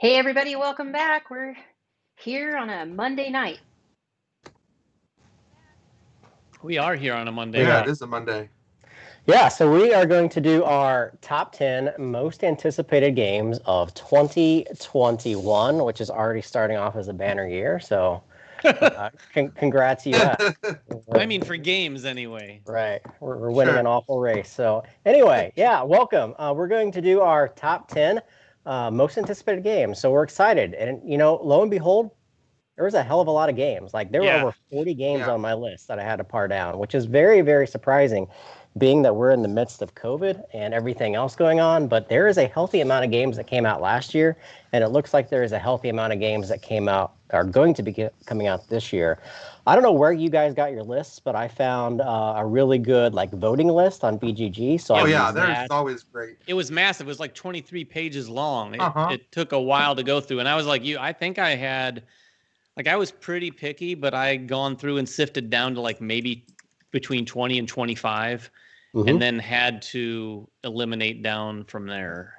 Hey everybody, welcome back. We're here on a Monday night. We are here on a Monday Yeah, night. it is a Monday. Yeah, so we are going to do our top 10 most anticipated games of 2021, which is already starting off as a banner year. So congrats, US. I mean, for games anyway. Right. We're winning an awful race. So anyway, yeah, welcome. We're going to do our top 10 most anticipated games. So we're excited. And, lo and behold, there was a hell of a lot of games. Like there were over 40 games on my list that I had to par down, which is very, very surprising, being that we're in the midst of COVID and everything else going on. But there is a healthy amount of games that came out last year, and it looks like there is a healthy amount of games that are going to be coming out this year. I don't know where you guys got your lists, but I found a really good voting list on BGG. So there's always great. It was massive. It was like 23 pages long. It took a while to go through, and I was like, I think I had. I was pretty picky, but I had gone through and sifted down to maybe between 20 and 25, and then had to eliminate down from there.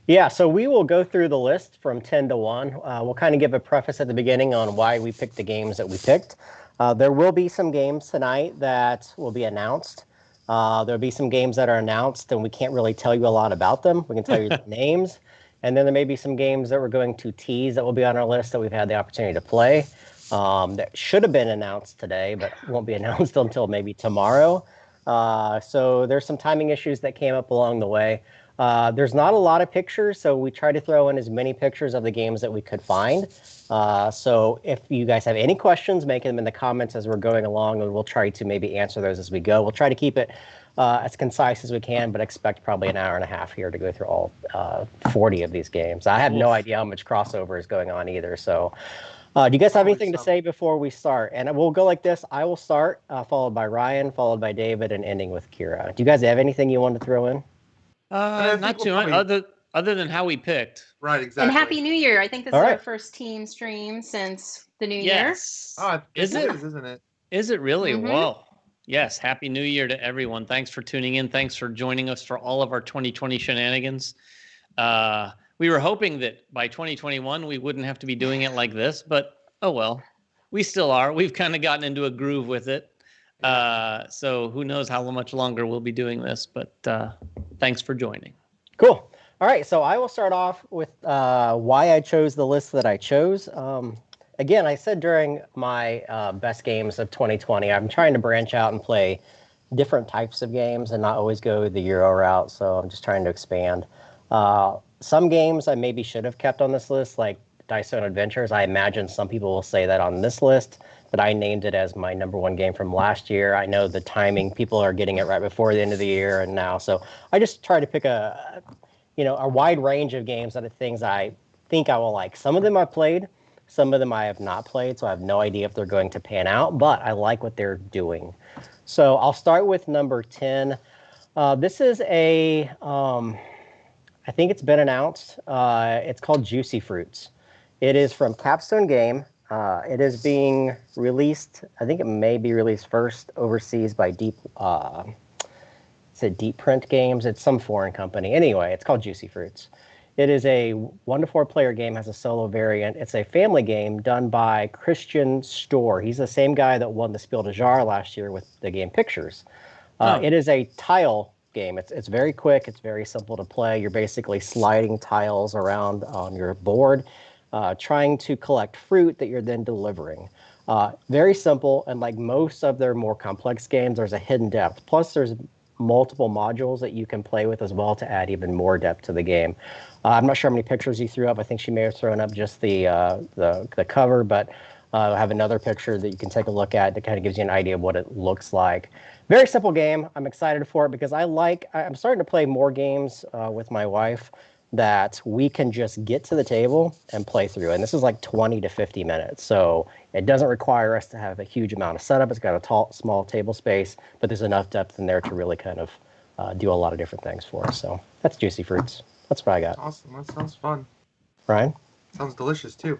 Yeah, so we will go through the list from 10 to 1. We'll kind of give a preface at the beginning on why we picked the games that we picked. There will be some games tonight that will be announced. There'll be some games that are announced, and we can't really tell you a lot about them. We can tell you the names. And then there may be some games that we're going to tease that will be on our list that we've had the opportunity to play that should have been announced today, but won't be announced until maybe tomorrow. So there's some timing issues that came up along the way. There's not a lot of pictures, so we tried to throw in as many pictures of the games that we could find. So if you guys have any questions, make them in the comments as we're going along, and we'll try to maybe answer those as we go. We'll try to keep it as concise as we can, but expect probably an hour and a half here to go through all 40 of these games. I have no idea how much crossover is going on either. So do you guys have anything to say before we start? And we'll go like this. I will start, followed by Ryan, followed by David, and ending with Kira. Do you guys have anything you want to throw in? Not too much, other than how we picked. Right, exactly. And Happy New Year. I think this is our first team stream since the new year. Oh, isn't it? Is it really? Whoa. Yes, Happy New Year to everyone. Thanks for tuning in. Thanks for joining us for all of our 2020 shenanigans. We were hoping that by 2021 we wouldn't have to be doing it like this, but oh well. We still are. We've kind of gotten into a groove with it. So who knows how much longer we'll be doing this, but thanks for joining. Cool. All right, so I will start off with why I chose the list that I chose. Again, I said during my best games of 2020, I'm trying to branch out and play different types of games and not always go the Euro route, so I'm just trying to expand. Some games I maybe should have kept on this list, like Dyson Adventures. I imagine some people will say that on this list, but I named it as my #1 game from last year. I know the timing, people are getting it right before the end of the year and now, so I just try to pick a wide range of games that are things I think I will like. Some of them I've played, some of them I have not played, so I have no idea if they're going to pan out, but I like what they're doing. So I'll start with number 10. This is I think it's been announced. It's called Juicy Fruits. It is from Capstone Game. It is being released, I think it may be released first overseas by Deep Print Games. It's some foreign company. Anyway, it's called Juicy Fruits. It is a 1 to 4 player game, has a solo variant. It's a family game done by Christian Storr. He's the same guy that won the Spiel des Jahres last year with the game Pictures. It is a tile game. It's very quick. It's very simple to play. You're basically sliding tiles around on your board, trying to collect fruit that you're then delivering. Very simple, and like most of their more complex games, there's a hidden depth. Plus, there's multiple modules that you can play with as well to add even more depth to the game. I'm not sure how many pictures you threw up. I think she may have thrown up just the cover, but I have another picture that you can take a look at that kind of gives you an idea of what it looks like. Very simple game. I'm excited for it because I'm starting to play more games with my wife that we can just get to the table and play through. And this is like 20 to 50 minutes. So it doesn't require us to have a huge amount of setup. It's got a small table space, but there's enough depth in there to really kind of do a lot of different things for us. So that's Juicy Fruits. That's what I got. Awesome. That sounds fun. Ryan? Sounds delicious, too.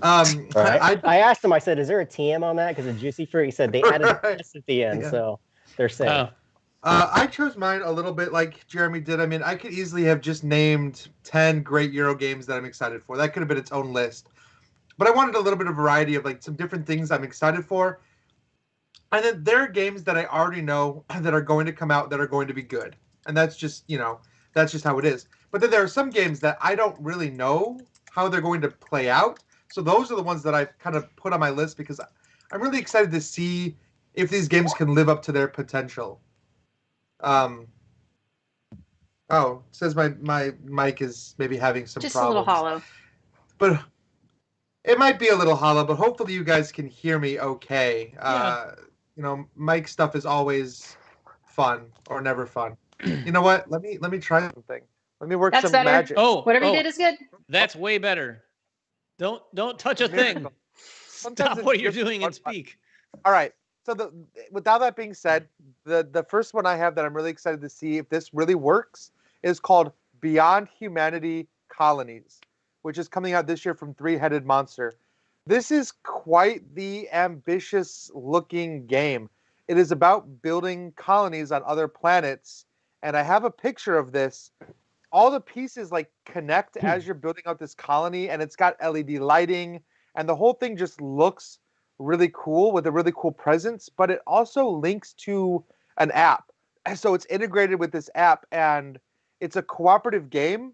Right. I asked him, I said, is there a TM on that? Because the Juicy Fruit, he said they added this at the end, so they're safe. I chose mine a little bit like Jeremy did. I mean, I could easily have just named 10 great Euro games that I'm excited for. That could have been its own list. But I wanted a little bit of variety of like some different things I'm excited for. And then there are games that I already know that are going to come out that are going to be good. And that's just, that's just how it is. But then there are some games that I don't really know how they're going to play out. So those are the ones that I've kind of put on my list because I'm really excited to see if these games can live up to their potential. Oh, it says my mic is maybe having some just problems. A little hollow. But it might be a little hollow, but hopefully you guys can hear me okay. Yeah. Mic stuff is always fun or never fun. You know what? Let me try something. Let me work some magic. Whatever you did is good. That's way better. Don't touch a thing. Stop what you're doing and speak. All right. So without that being said, the first one I have that I'm really excited to see if this really works is called Beyond Humanity Colonies, which is coming out this year from Three-Headed Monster. This is quite the ambitious looking game. It is about building colonies on other planets, and I have a picture of this. All the pieces like connect as you're building out this colony, and it's got LED lighting, and the whole thing just looks really cool with a really cool presence, but it also links to an app. So it's integrated with this app, and it's a cooperative game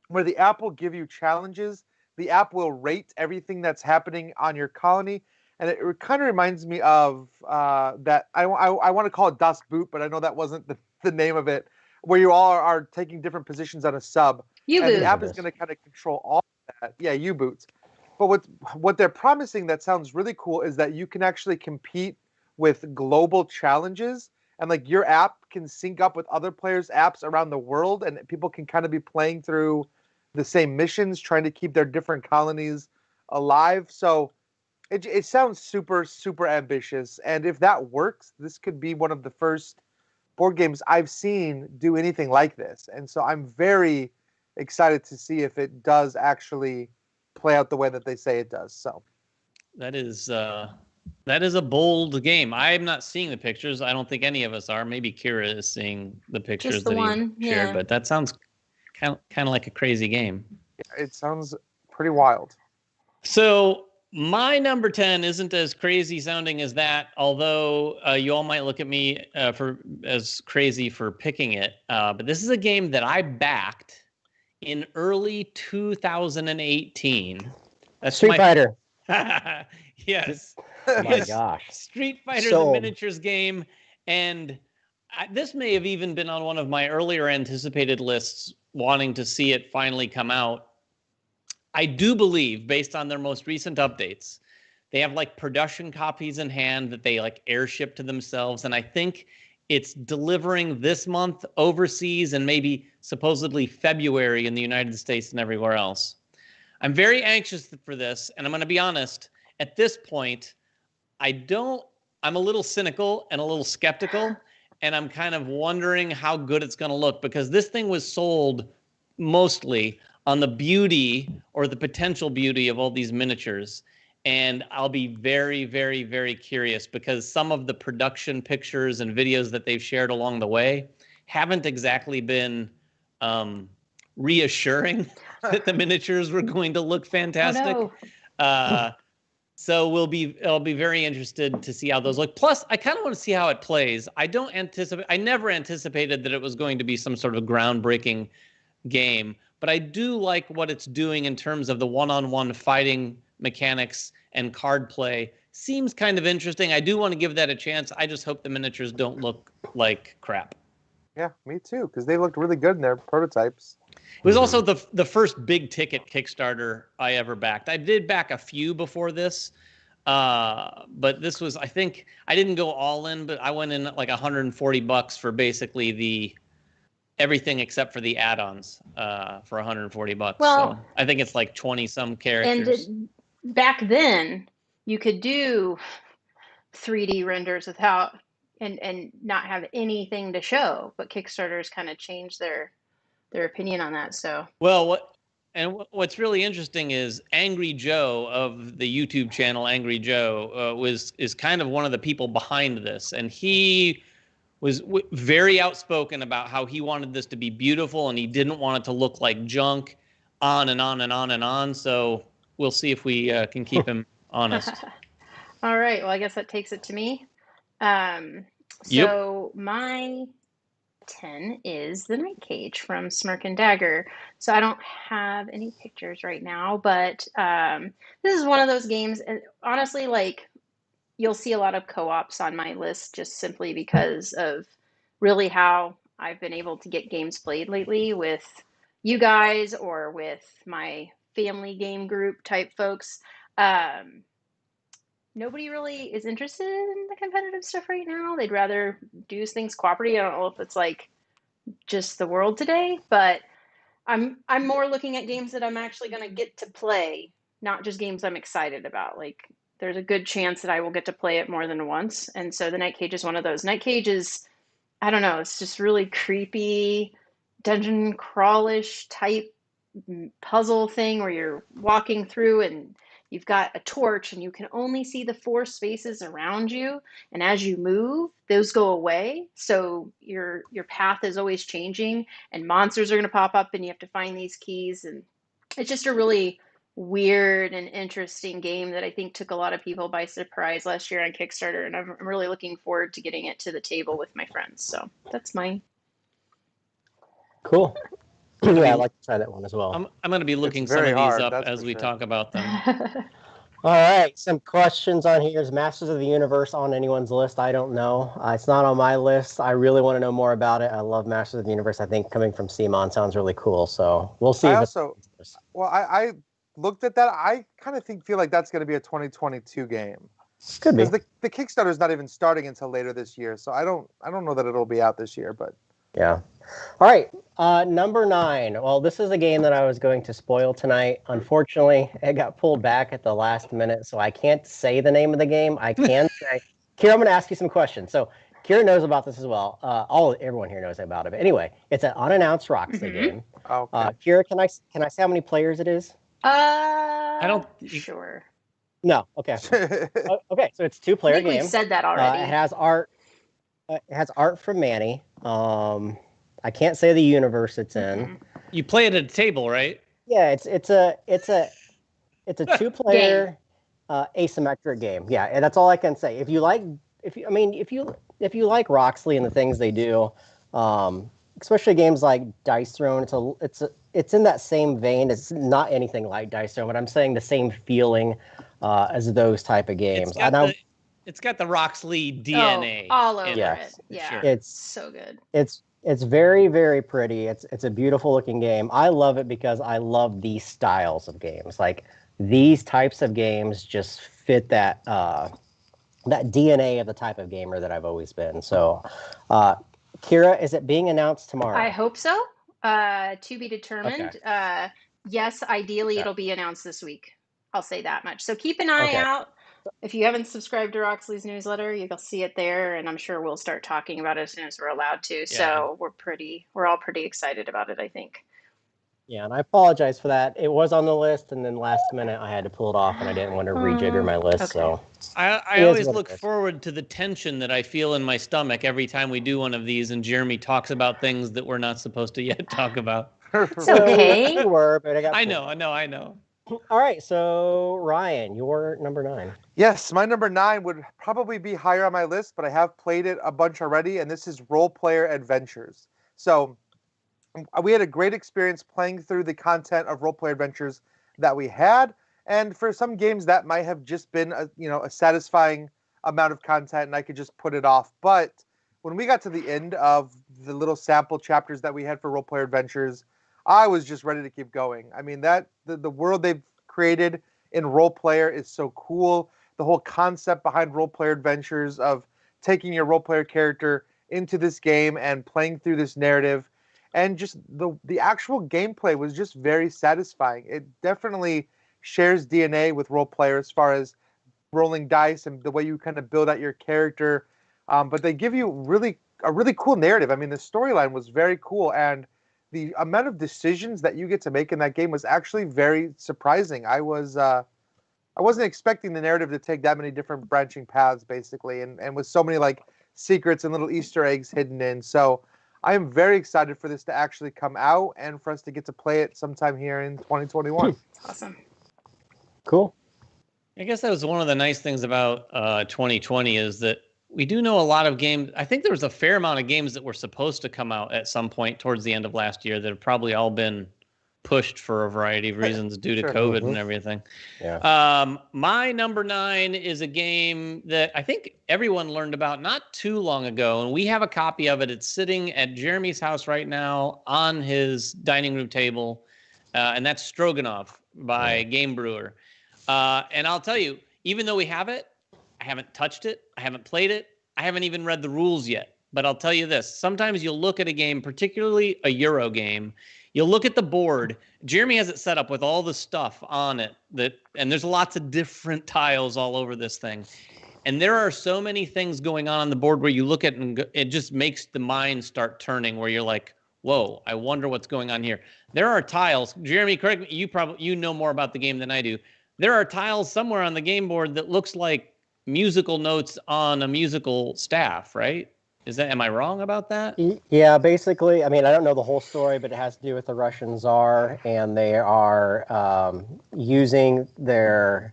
where the app will give you challenges. The app will rate everything that's happening on your colony, and it kind of reminds me of that. I want to call it Das Boot, but I know that wasn't the name of it, where you all are taking different positions on a sub. And the app is going to kind of control all of that. Yeah, U-Boots. But what they're promising that sounds really cool is that you can actually compete with global challenges, and like your app can sync up with other players' apps around the world, and people can kind of be playing through the same missions, trying to keep their different colonies alive. So it sounds super, super ambitious. And if that works, this could be one of the first board games I've seen do anything like this. And so I'm very excited to see if it does actually play out the way that they say it does. So that is a bold game. I'm not seeing the pictures. I don't think any of us are. Maybe Kira is seeing the pictures that he shared, but that sounds kind of like a crazy game. It sounds pretty wild. So my number 10 isn't as crazy sounding as that, although you all might look at me for as crazy for picking it. But this is a game that I backed in early 2018. That's Street Fighter. Yes. Oh my gosh. Street Fighter, the miniatures game. And this may have even been on one of my earlier anticipated lists, wanting to see it finally come out. I do believe, based on their most recent updates, they have like production copies in hand that they like airship to themselves. And I think it's delivering this month overseas and maybe supposedly February in the United States and everywhere else. I'm very anxious for this, and I'm going to be honest. At this point, I'm a little cynical and a little skeptical, and I'm kind of wondering how good it's going to look, because this thing was sold mostly on the beauty or the potential beauty of all these miniatures. And I'll be very, very, very curious, because some of the production pictures and videos that they've shared along the way haven't exactly been reassuring that the miniatures were going to look fantastic. Oh, no. So I'll be very interested to see how those look. Plus, I kind of want to see how it plays. I never anticipated that it was going to be some sort of groundbreaking game, but I do like what it's doing in terms of the one-on-one fighting mechanics and card play. Seems kind of interesting. I do want to give that a chance. I just hope the miniatures don't look like crap. Yeah, me too, because they looked really good in their prototypes. It was also the first big ticket Kickstarter I ever backed. I did back a few before this, but this was, I think, I didn't go all in, but I went in at like $140 for basically everything except for the add-ons for $140. Well, so I think it's like 20 some characters. And back then, you could do 3D renders without and not have anything to show, but Kickstarter's kind of changed their opinion on that. So what's really interesting is Angry Joe of the YouTube channel Angry Joe is kind of one of the people behind this, and he was very outspoken about how he wanted this to be beautiful and he didn't want it to look like junk, on and on and on and on. So we'll see if we can keep him honest. All right. Well, I guess that takes it to me. Yep. So my 10 is the Night Cage from Smirk and Dagger. So I don't have any pictures right now, but this is one of those games. And honestly, like you'll see a lot of co-ops on my list just simply because of really how I've been able to get games played lately with you guys or with my family game group type folks. Nobody really is interested in the competitive stuff right now. They'd rather do things cooperatively. I don't know if it's like just the world today, but I'm more looking at games that I'm actually going to get to play, not just games I'm excited about. Like there's a good chance that I will get to play it more than once, and so the Night Cage is one of those. Night Cage is, I don't know, it's just really creepy, dungeon crawlish type puzzle thing where you're walking through and you've got a torch and you can only see the four spaces around you, and as you move those go away, so your path is always changing and monsters are going to pop up and you have to find these keys. And it's just a really weird and interesting game that I think took a lot of people by surprise last year on Kickstarter, and I'm really looking forward to getting it to the table with my friends. So that's mine. Cool. Yeah, I'd like to try that one as well. I'm going to be looking It's some very of these hard, up that's as for we sure. talk about them. All right, some questions on here. Is Masters of the Universe on anyone's list? I don't know. It's not on my list. I really want to know more about it. I love Masters of the Universe. I think coming from CMON sounds really cool. So we'll see. I looked at that. I kind of feel like that's going to be a 2022 game. Could be. Because the Kickstarter is not even starting until later this year, so I don't know that it'll be out this year, but yeah. All right, number 9. Well, this is a game that I was going to spoil tonight. Unfortunately, it got pulled back at the last minute, so I can't say the name of the game. I can say, Kira, I'm going to ask you some questions. So Kira knows about this as well. Everyone here knows about it. But anyway, it's an unannounced Roxley game. okay. Kira, can I say how many players it is? I don't. Sure. No. Okay. Okay. So it's a 2-player I think game. we've said that already. It has art. It has art from Manny. I can't say the universe it's in. You play it at a table, right? Yeah, it's a 2-player asymmetric game. Yeah, and that's all I can say. If you like Roxley and the things they do, especially games like Dice Throne, it's in that same vein. It's not anything like Dice Throne, but I'm saying the same feeling as those type of games. It's got the Roxley DNA all over Yes. it. Yeah, Sure. it's so good. It's very, very pretty. It's a beautiful looking game. I love it because I love these styles of games. Like these types of games just fit that DNA of the type of gamer that I've always been. So, Kira, is it being announced tomorrow? I hope so. To be determined. Okay. Yes, ideally it'll be announced this week. I'll say that much. So keep an eye out. If you haven't subscribed to Roxley's newsletter, you'll see it there, and I'm sure we'll start talking about it as soon as we're allowed to. So we're all pretty excited about it, I think. Yeah, and I apologize for that. It was on the list, and then last minute I had to pull it off, and I didn't want to rejigger my list. Okay. So I always look forward to the tension that I feel in my stomach every time we do one of these, and Jeremy talks about things that we're not supposed to yet talk about. It's okay. We were, but I know. All right, so Ryan, your number 9. Yes, my number 9 would probably be higher on my list, but I have played it a bunch already, and this is Role Player Adventures. So we had a great experience playing through the content of Role Player Adventures that we had, and for some games that might have just been a satisfying amount of content, and I could just put it off. But when we got to the end of the little sample chapters that we had for Role Player Adventures, I was just ready to keep going. I mean, the world they've created in Role Player is so cool. The whole concept behind Role Player Adventures of taking your role player character into this game and playing through this narrative, and just the actual gameplay was just very satisfying. It definitely shares DNA with Role Player as far as rolling dice and the way you kind of build out your character. But they give you a really cool narrative. I mean, the storyline was very cool, and the amount of decisions that you get to make in that game was actually very surprising. I wasn't expecting the narrative to take that many different branching paths, basically, and with so many like secrets and little Easter eggs hidden in. So I am very excited for this to actually come out and for us to get to play it sometime here in 2021. Awesome. Cool. I guess that was one of the nice things about 2020 is that we do know a lot of games. I think there was a fair amount of games that were supposed to come out at some point towards the end of last year that have probably all been pushed for a variety of reasons due to Sure. COVID and everything. Yeah. My number 9 is a game that I think everyone learned about not too long ago, and we have a copy of it. It's sitting at Jeremy's house right now on his dining room table, and that's Stroganoff by Game Brewer. And I'll tell you, even though we have it, I haven't touched it. I haven't played it. I haven't even read the rules yet. But I'll tell you this. Sometimes you'll look at a game, particularly a Euro game. You'll look at the board. Jeremy has it set up with all the stuff on it. And there's lots of different tiles all over this thing. And there are so many things going on the board where you look at it and it just makes the mind start turning where you're like, whoa, I wonder what's going on here. There are tiles. Jeremy, correct me. You know more about the game than I do. There are tiles somewhere on the game board that looks like musical notes on a musical staff, right? Am I wrong about that? Yeah, basically. I mean, I don't know the whole story, but it has to do with the Russian Tsar, and they are using their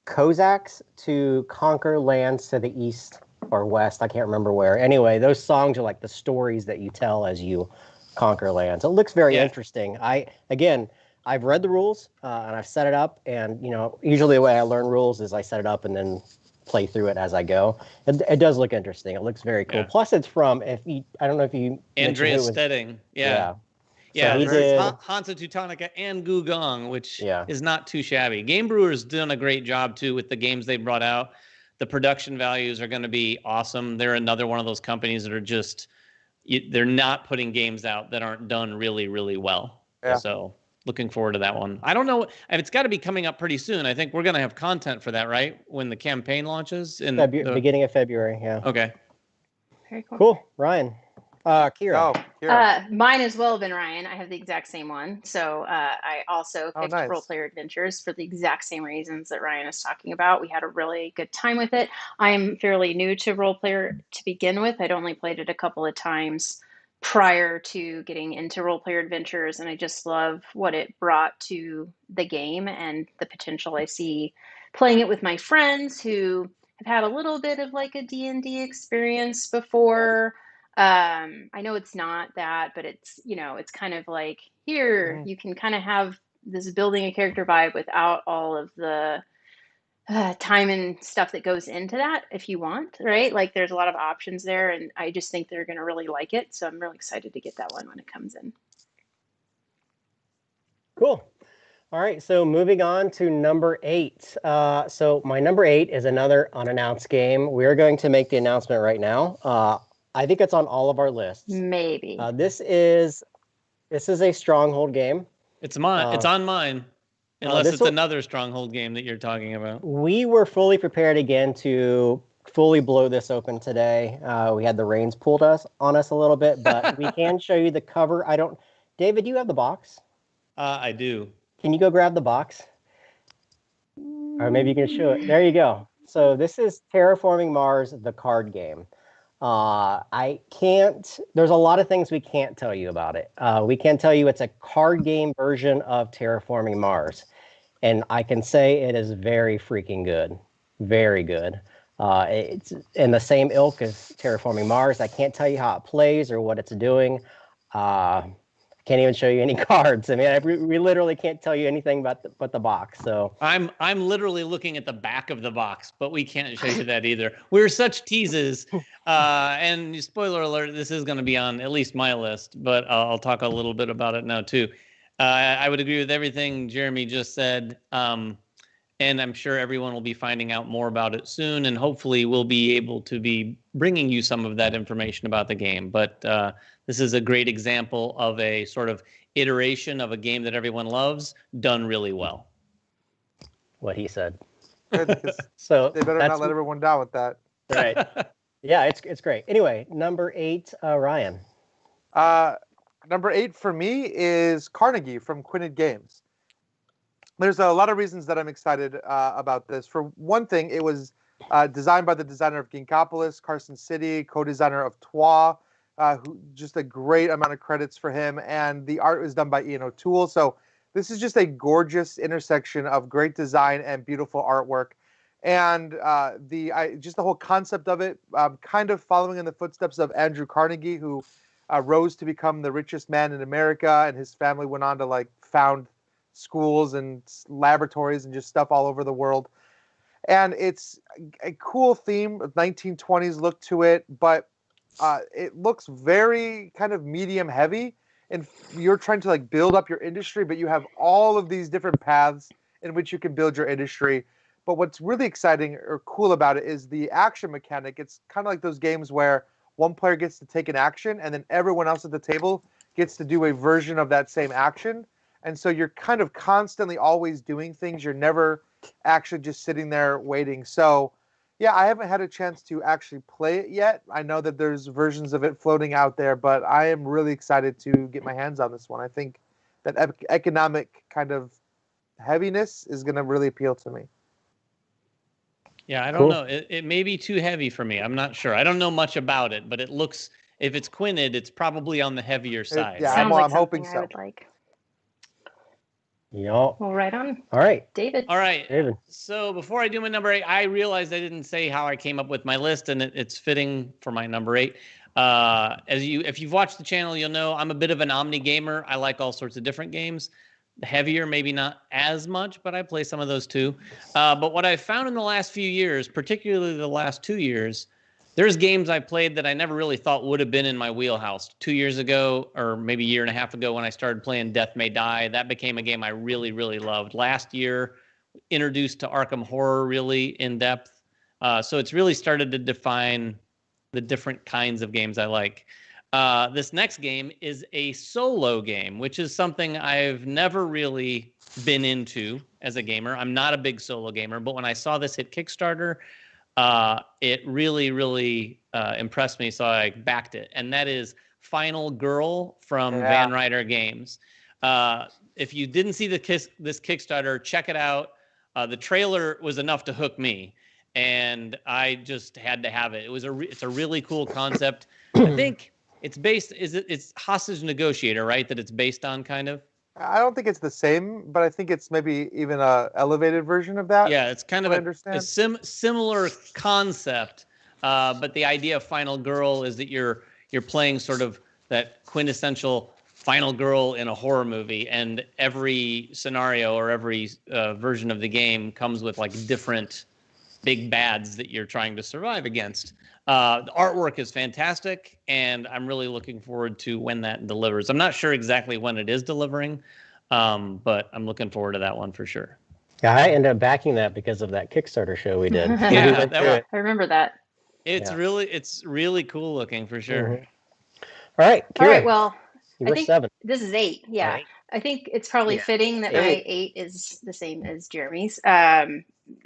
Cossacks to conquer lands to the east or west. I can't remember where. Anyway, those songs are like the stories that you tell as you conquer lands. It looks very interesting. I've read the rules and I've set it up, and usually the way I learn rules is I set it up and then play through it as I go. It does look interesting. It looks very cool. Yeah. Plus, it's from I don't know if you Andreas Stedding. Yeah. So he did Hansa Teutonica and Gugong, which is not too shabby. Game Brewer's done a great job too with the games they brought out. The production values are going to be awesome. They're another one of those companies that are just they're not putting games out that aren't done really, really well. Yeah. So looking forward to that one. I don't know. It's got to be coming up pretty soon. I think we're going to have content for that, right? When the campaign launches in beginning of February. Yeah. Okay. Very cool. Cool. Ryan. Kira. Kira. Mine as well have been Ryan. I have the exact same one. So I also picked Role Player Adventures for the exact same reasons that Ryan is talking about. We had a really good time with it. I'm fairly new to Role Player to begin with. I'd only played it a couple of times prior to getting into Role Player Adventures, and I just love what it brought to the game and the potential I see playing it with my friends who have had a little bit of like a D&D experience before. I know it's not that, but it's, it's kind of like here you can kind of have this building a character vibe without all of the time and stuff that goes into that if you want, right? Like there's a lot of options there, and I just think they're going to really like it. So I'm really excited to get that one when it comes in. Cool. All right, so moving on to number 8. So my number 8 is another unannounced game. We're going to make the announcement right now. I think it's on all of our lists. Maybe. This is a Stronghold game. It's mine. It's on mine. Unless it's another Stronghold game that you're talking about. We were fully prepared again to fully blow this open today. We had the reins pulled on us a little bit, but we can show you the cover. David, you have the box? I do. Can you go grab the box? Or maybe you can show it. There you go. So this is Terraforming Mars, the card game. There's a lot of things we can't tell you about it. We can tell you it's a card game version of Terraforming Mars. And I can say it is very freaking good. Very good. It's in the same ilk as Terraforming Mars. I can't tell you how it plays or what it's doing. Can't even show you any cards. I mean, we literally can't tell you anything but the box. So I'm literally looking at the back of the box, but we can't show you that either. We're such teases. And spoiler alert, this is going to be on at least my list, but I'll talk a little bit about it now too. I would agree with everything Jeremy just said. And I'm sure everyone will be finding out more about it soon, and hopefully we'll be able to be bringing you some of that information about the game. But this is a great example of a sort of iteration of a game that everyone loves, done really well. What he said. Good, so they better not let everyone down with that. Right. Yeah, it's great. Anyway, number 8, Ryan. Number 8 for me is Carnegie from Quinted Games. There's a lot of reasons that I'm excited about this. For one thing, it was Designed by the designer of Ginkgopolis, Carson City, co-designer of Twa, who just a great amount of credits for him. And the art was done by Ian O'Toole. So this is just a gorgeous intersection of great design and beautiful artwork. And just the whole concept of it, kind of following in the footsteps of Andrew Carnegie, who rose to become the richest man in America, and his family went on to like found schools and laboratories and just stuff all over the world. And it's a cool theme, 1920s look to it, but it looks very kind of medium heavy. And you're trying to like build up your industry, but you have all of these different paths in which you can build your industry. But what's really exciting or cool about it is the action mechanic. It's kind of like those games where one player gets to take an action and then everyone else at the table gets to do a version of that same action. And so you're kind of constantly always doing things. You're never actually just sitting there waiting. So, yeah, I haven't had a chance to actually play it yet. I know that there's versions of it floating out there, but I am really excited to get my hands on this one. I think that economic kind of heaviness is going to really appeal to me. Yeah, I don't know. It may be too heavy for me. I'm not sure. I don't know much about it, but it looks, if it's quinted, it's probably on the heavier side. Yeah, Sounds I'm hoping I so. would like. Yep. Well, right on. All right. David. All right. David. So before I do my number 8, I realized I didn't say how I came up with my list, and it's fitting for my number 8. If you've watched the channel, you'll know I'm a bit of an omni gamer. I like all sorts of different games. The heavier, maybe not as much, but I play some of those too. But what I've found in the last few years, particularly the last 2 years, there's games I played that I never really thought would have been in my wheelhouse. 2 years ago, or maybe a year and a half ago, when I started playing Death May Die, that became a game I really, really loved. Last year, introduced to Arkham Horror really in depth. So it's really started to define the different kinds of games I like. This next game is a solo game, which is something I've never really been into as a gamer. I'm not a big solo gamer, but when I saw this hit Kickstarter, it really, really impressed me, so I backed it. And that is Final Girl from Van Ryder Games. If you didn't see this Kickstarter, check it out. The trailer was enough to hook me, and I just had to have it. It's a really cool concept. I think it's based. It's Hostage Negotiator, right? That it's based on, kind of. I don't think it's the same, but I think it's maybe even a elevated version of that. Yeah, it's kind of a similar concept, but the idea of Final Girl is that you're playing sort of that quintessential final girl in a horror movie, and every scenario or every version of the game comes with like different big bads that you're trying to survive against. The artwork is fantastic, and I'm really looking forward to when that delivers. I'm not sure exactly when it is delivering, but I'm looking forward to that one for sure. Yeah, I ended up backing that because of that Kickstarter show we did. I remember that. It's really cool looking for sure. Mm-hmm. All right, Kira, all right. Well, you I were think 7. This is 8. Yeah, Right. I think it's probably fitting that my 8 is the same as Jeremy's,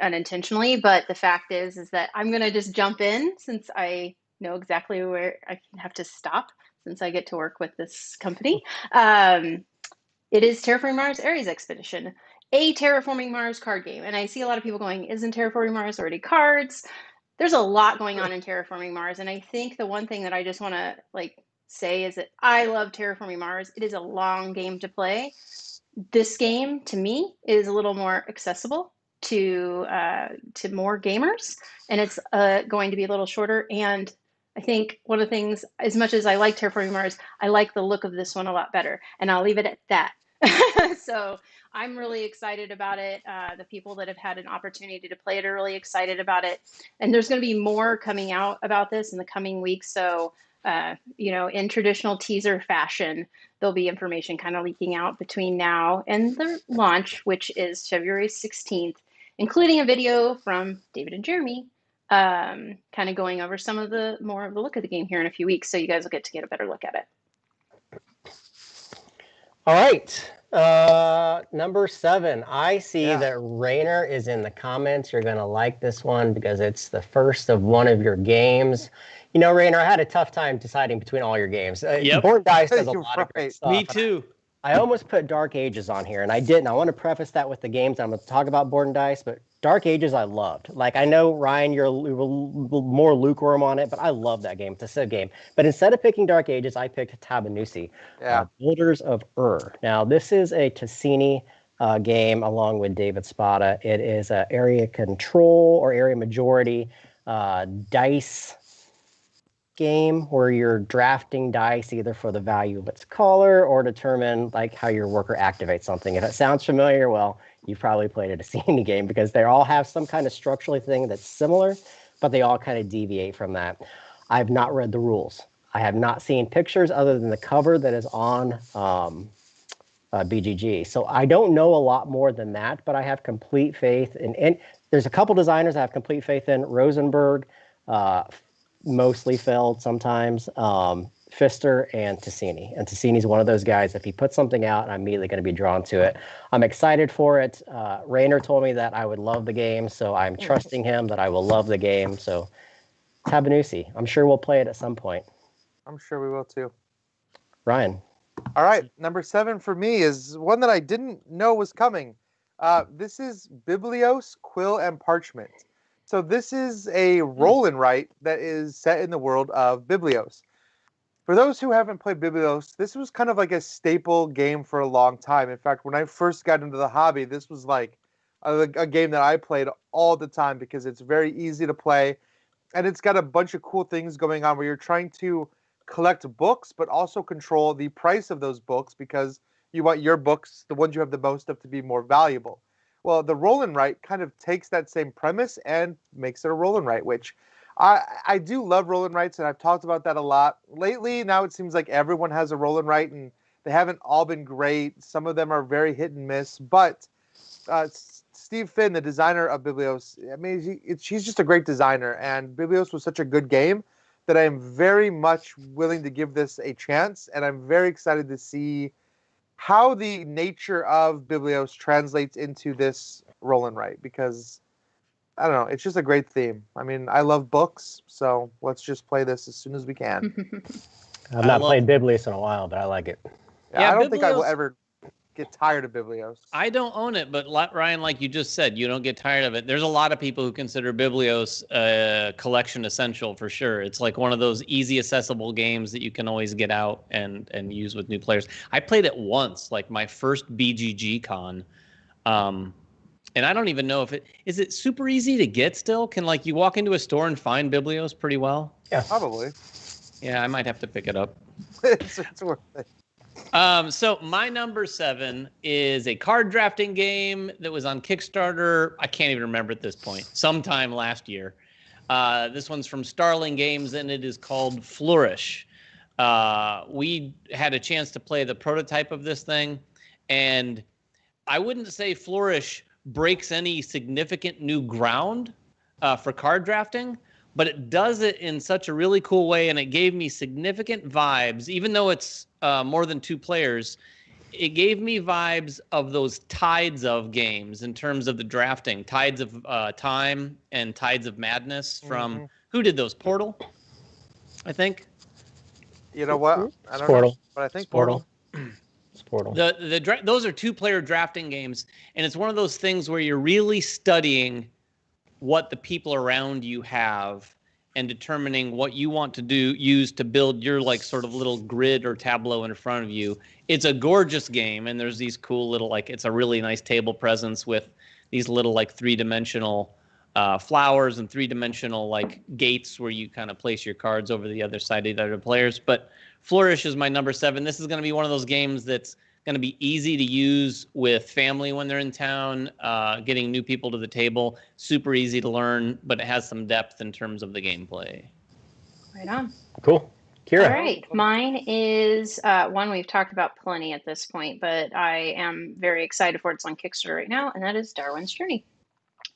unintentionally. But the fact is that I'm gonna just jump in since I know exactly where I have to stop since I get to work with this company. It is Terraforming Mars Ares Expedition, a Terraforming Mars card game. And I see a lot of people going, isn't Terraforming Mars already cards? There's a lot going on in Terraforming Mars. And I think the one thing that I just want to say is that I love Terraforming Mars. It is a long game to play. This game, to me, is a little more accessible to more gamers. And it's going to be a little shorter. And I think one of the things, as much as I like Terraforming Mars, I like the look of this one a lot better. And I'll leave it at that. So I'm really excited about it. The people that have had an opportunity to play it are really excited about it. And there's going to be more coming out about this in the coming weeks. So, in traditional teaser fashion, there'll be information kind of leaking out between now and the launch, which is February 16th, including a video from David and Jeremy, kind of going over some of the more of the look of the game here in a few weeks. So you guys will get to get a better look at it. All right. Number 7. I see that Rainer is in the comments. You're going to like this one because it's the first of one of your games. Rainer, I had a tough time deciding between all your games. Born Dice does a lot of great stuff. Me too. I almost put Dark Ages on here, and I didn't. I want to preface that with the games I'm going to talk about, Board and Dice, but Dark Ages I loved. Like, I know, Ryan, you're more lukewarm on it, but I love that game. It's a Civ game. But instead of picking Dark Ages, I picked Tabannusi, Builders of Ur. Now, this is a Tassini game along with David Spada. It is an area control or area majority dice game where you're drafting dice either for the value of its color or determine like how your worker activates something. If it sounds familiar, well, you've probably played a Tassini game because they all have some kind of structurally thing that's similar, but they all kind of deviate from that. I've not read the rules. I have not seen pictures other than the cover that is on BGG. So I don't know a lot more than that, but I have complete faith in, and there's a couple designers I have complete faith in. Rosenberg, mostly Feld sometimes, Pfister, and Tassini. And Tassini's one of those guys, if he puts something out, I'm immediately going to be drawn to it. I'm excited for it. Rainer told me that I would love the game, so I'm trusting him that I will love the game. So Tabannusi, I'm sure we'll play it at some point. I'm sure we will too. Ryan. All right, number 7 for me is one that I didn't know was coming. This is Biblios, Quill, and Parchment. So this is a roll and write that is set in the world of Biblios. For those who haven't played Biblios, this was kind of like a staple game for a long time. In fact, when I first got into the hobby, this was like a game that I played all the time because it's very easy to play. And it's got a bunch of cool things going on where you're trying to collect books, but also control the price of those books because you want your books, the ones you have the most of, to be more valuable. Well, the roll and write kind of takes that same premise and makes it a roll and write, which I do love roll and writes, and I've talked about that a lot. Lately, now it seems like everyone has a roll and write, and they haven't all been great. Some of them are very hit and miss, but Steve Finn, the designer of Biblios, I mean, he's just a great designer, and Biblios was such a good game that I am very much willing to give this a chance, and I'm very excited to see how the nature of Biblios translates into this roll and write, because I don't know, it's just a great theme. I mean, I love books, so let's just play this as soon as we can. I've not played Biblios in a while, but I like it. Yeah, I don't think I will ever get tired of Biblios. I don't own it, but Ryan, like you just said, you don't get tired of it. There's a lot of people who consider Biblios a collection essential for sure. It's like one of those easy accessible games that you can always get out and use with new players. I played it once, like my first BGG con. And I don't even know if is it super easy to get still? Can like you walk into a store and find Biblios pretty well? Yeah, probably. Yeah, I might have to pick it up. it's worth it. So my number 7 is a card drafting game that was on Kickstarter. I can't even remember at this point. Sometime last year. This one's from Starling Games, and it is called Flourish. We had a chance to play the prototype of this thing, and I wouldn't say Flourish breaks any significant new ground for card drafting, but it does it in such a really cool way, and it gave me significant vibes. Even though it's more than 2 players, it gave me vibes of those Tides of games in terms of the drafting. Tides of Time and Tides of Madness from, who did those? Portal, I think. You know what? I don't Portal. know, but I think Portal. Portal. Those are 2-player drafting games, and it's one of those things where you're really studying what the people around you have and determining what you want to use to build your like sort of little grid or tableau in front of you. It's a gorgeous game, and there's these cool little it's a really nice table presence with these little like 3-dimensional flowers and 3-dimensional like gates where you kind of place your cards over the other side of the other players. But Flourish is my number 7. This is going to be one of those games that's going to be easy to use with family when they're in town, getting new people to the table. Super easy to learn, but it has some depth in terms of the gameplay. Right on. Cool. Kira. All right. Mine is one we've talked about plenty at this point, but I am very excited for it. It's on Kickstarter right now, and that is Darwin's Journey.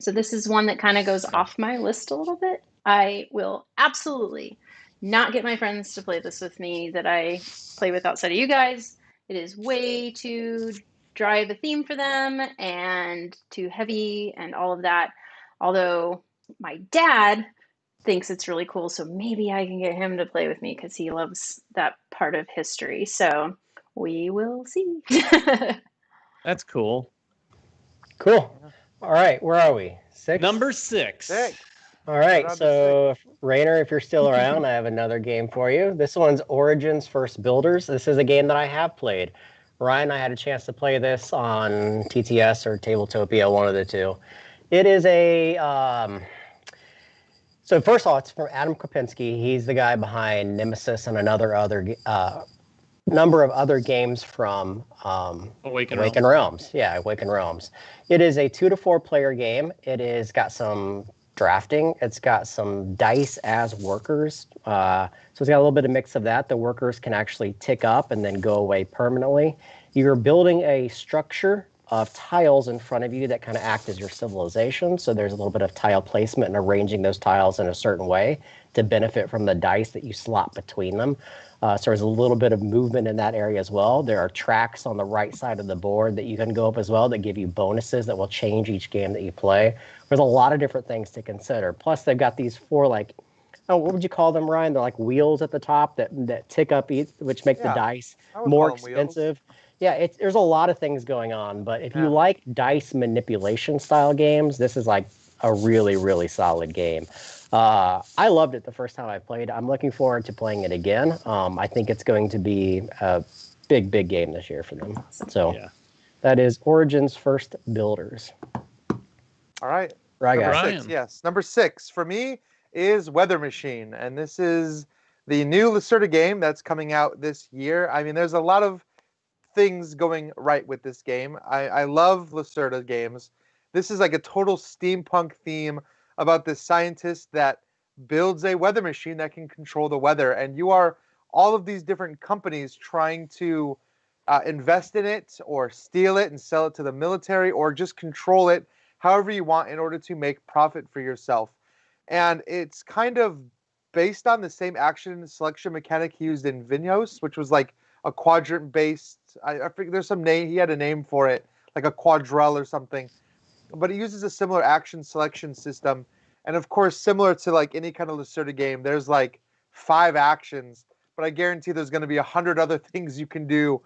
So this is one that kind of goes off my list a little bit. I will absolutely not get my friends to play this with me that I play with outside of you guys. It is way too dry of a theme for them and too heavy and all of that. Although my dad thinks it's really cool, so maybe I can get him to play with me because he loves that part of history. So We will see. That's cool. Cool. All right, where are we? 6? Number 6. 6. All right, We're on to so Rainer, if you're still around, I have another game for you. This one's Origins First Builders. This is a game that I have played. Ryan and I had a chance to play this on TTS or Tabletopia, one of the two. It is a... So first of all, it's from Adam Kopinski. He's the guy behind Nemesis and number of other games from Awaken Realms. Yeah, Awaken Realms. It is a 2 to 4 player game. It is got some drafting. It's got some dice as workers. So it's got a little bit of mix of that. The workers can actually tick up and then go away permanently. You're building a structure of tiles in front of you that kind of act as your civilization. So there's a little bit of tile placement and arranging those tiles in a certain way to benefit from the dice that you slot between them. So there's a little bit of movement in that area as well. There are tracks on the right side of the board that you can go up as well that give you bonuses that will change each game that you play. There's a lot of different things to consider. Plus, they've got these 4, what would you call them, Ryan? They're like wheels at the top that tick up each, which make the dice more expensive. Yeah, there's a lot of things going on. But if you like dice manipulation style games, this is like a really, really solid game. I loved it the first time I played. I'm looking forward to playing it again. I think it's going to be a big, big game this year for them. So that is Origins First Builders. All right. Ryan. 6, yes. Number 6 for me is Weather Machine. And this is the new Lacerda game that's coming out this year. I mean, there's a lot of things going right with this game. I love Lacerda games. This is like a total steampunk theme about this scientist that builds a weather machine that can control the weather. And you are all of these different companies trying to invest in it or steal it and sell it to the military or just control it however you want in order to make profit for yourself. And it's kind of based on the same action selection mechanic he used in Biblios, which was like a quadrant-based, I forget, there's some name, he had a name for it, like a quadrille or something. But it uses a similar action selection system. And of course, similar to like any kind of Lacerda game, there's like 5 actions, but I guarantee there's going to be 100 other things you can do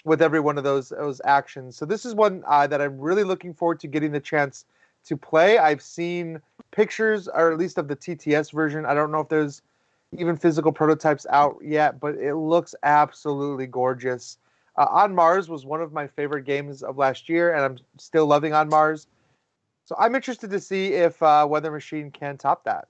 with every one of those actions. So this is one that I'm really looking forward to getting the chance to play. I've seen pictures, or at least of the TTS version. I don't know if there's even physical prototypes out yet, but it looks absolutely gorgeous. On Mars was one of my favorite games of last year, and I'm still loving On Mars. So I'm interested to see if Weather Machine can top that.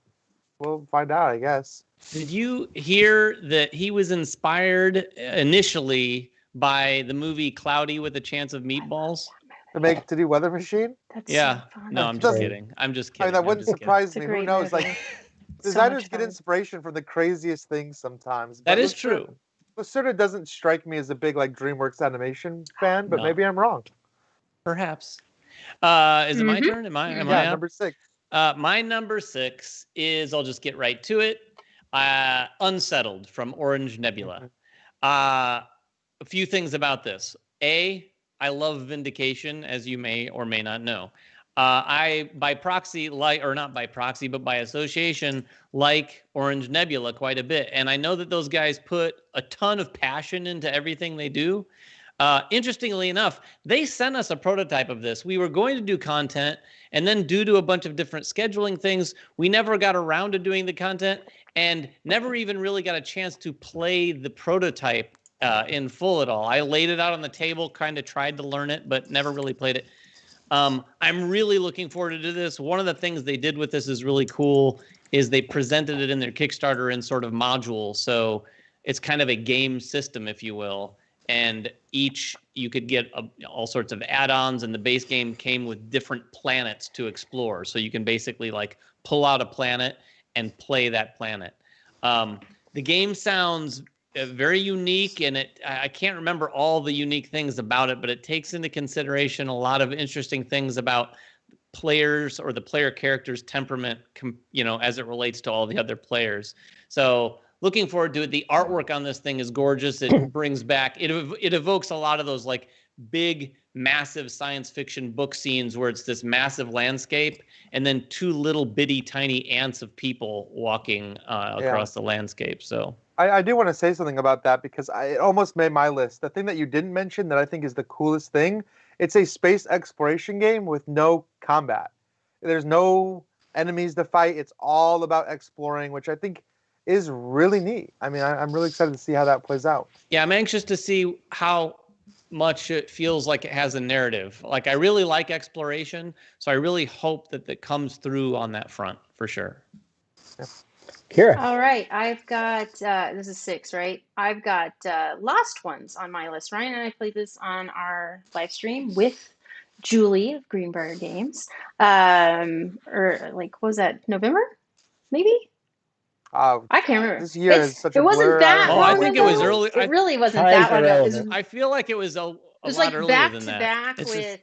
We'll find out, I guess. Did you hear that he was inspired initially by the movie Cloudy with a Chance of Meatballs? To do Weather Machine? That's Yeah. so fun. No, I'm just kidding. I'm just I kidding. mean, that wouldn't surprise me. Who knows? Movie. Like, So designers much get fun. inspiration from the craziest things sometimes. That But is true. Lacerda doesn't strike me as a big like DreamWorks animation fan, but No. maybe I'm wrong. Perhaps. Is it my turn? Am I up? Number 6. My number 6 is, I'll just get right to it, Unsettled from Orange Nebula. A few things about this. A, I love Vindication, as you may or may not know. I, by proxy, not by proxy, but by association, like Orange Nebula quite a bit. And I know that those guys put a ton of passion into everything they do. Interestingly enough, they sent us a prototype of this. We were going to do content, and then due to a bunch of different scheduling things, we never got around to doing the content and never even really got a chance to play the prototype in full at all. I laid it out on the table, kind of tried to learn it, but never really played it. I'm really looking forward to this. One of the things they did with this is really cool, is they presented it in their Kickstarter in sort of modules. So it's kind of a game system, if you will. And each, you could get all sorts of add-ons, and the base game came with different planets to explore. So you can basically like pull out a planet and play that planet. The game sounds very unique, and I can't remember all the unique things about it, but it takes into consideration a lot of interesting things about players or the player character's temperament, as it relates to all the other players. So looking forward to it. The artwork on this thing is gorgeous. It brings back, it evokes a lot of those like big, massive science fiction book scenes where it's this massive landscape and then 2 little bitty tiny ants of people walking across the landscape. So I do want to say something about that because it almost made my list. The thing that you didn't mention that I think is the coolest thing, it's a space exploration game with no combat. There's no enemies to fight. It's all about exploring, which I think is really neat. I mean, I'm really excited to see how that plays out. Yeah, I'm anxious to see how much it feels like it has a narrative. Like, I really like exploration, so I really hope that that comes through on that front for sure. Kira. All right, I've got this is 6, right? I've got Lost Ones on my list. Ryan and I played this on our live stream with Julie of Greenbrier Games. Or like, what was that, November? Maybe? I can't remember. This year is such It a wasn't blur. that Oh, long I think ago. it was early. It really wasn't Time's that long ago. irrelevant. I feel like it was a It was lot like earlier back than to that. back It's with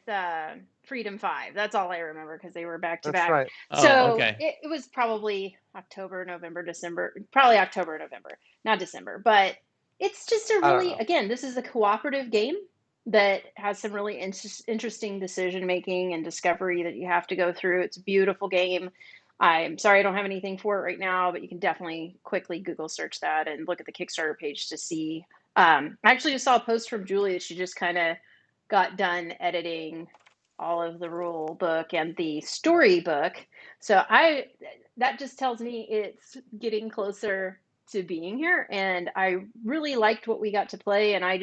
Freedom 5. That's all I remember because they were back to That's back. right. Oh, So okay. it was probably October, November, December, probably October, November, not December. But it's just a I don't really, know. again, this is a cooperative game that has some really interesting decision making and discovery that you have to go through. It's a beautiful game. I'm sorry I don't have anything for it right now, but you can definitely quickly Google search that and look at the Kickstarter page to see. I actually just saw a post from Julie that she just kind of got done editing all of the rule book and the storybook. So that just tells me it's getting closer to being here, and I really liked what we got to play, and I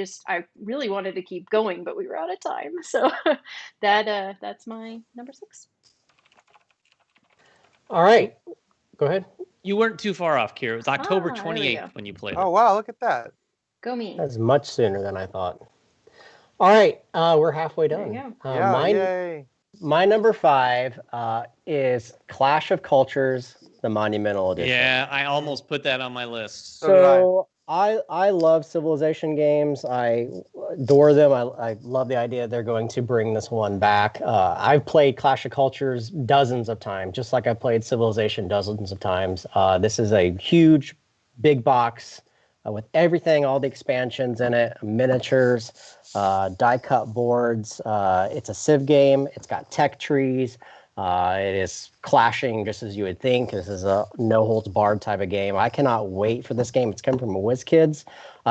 really wanted to keep going, but we were out of time. So that's my number 6. All right. Go ahead. You weren't too far off, Kira. It was October There we 28th go. when you played Oh it. wow, look at that. Go me. That's much sooner than I thought. All right. We're halfway There you done. go. Yeah, yay. My number 5 is Clash of Cultures, the Monumental Edition. Yeah, I almost put that on my list. So did I. So I love Civilization games. I adore them. I love the idea they're going to bring this one back. I've played Clash of Cultures dozens of times, just like I played Civilization dozens of times. This is a huge, big box with everything, all the expansions in it, miniatures, die-cut boards. It's a Civ game. It's got tech trees. It is clashing just as you would think. This is a no-holds-barred type of game. I cannot wait for this game. It's coming from WizKids.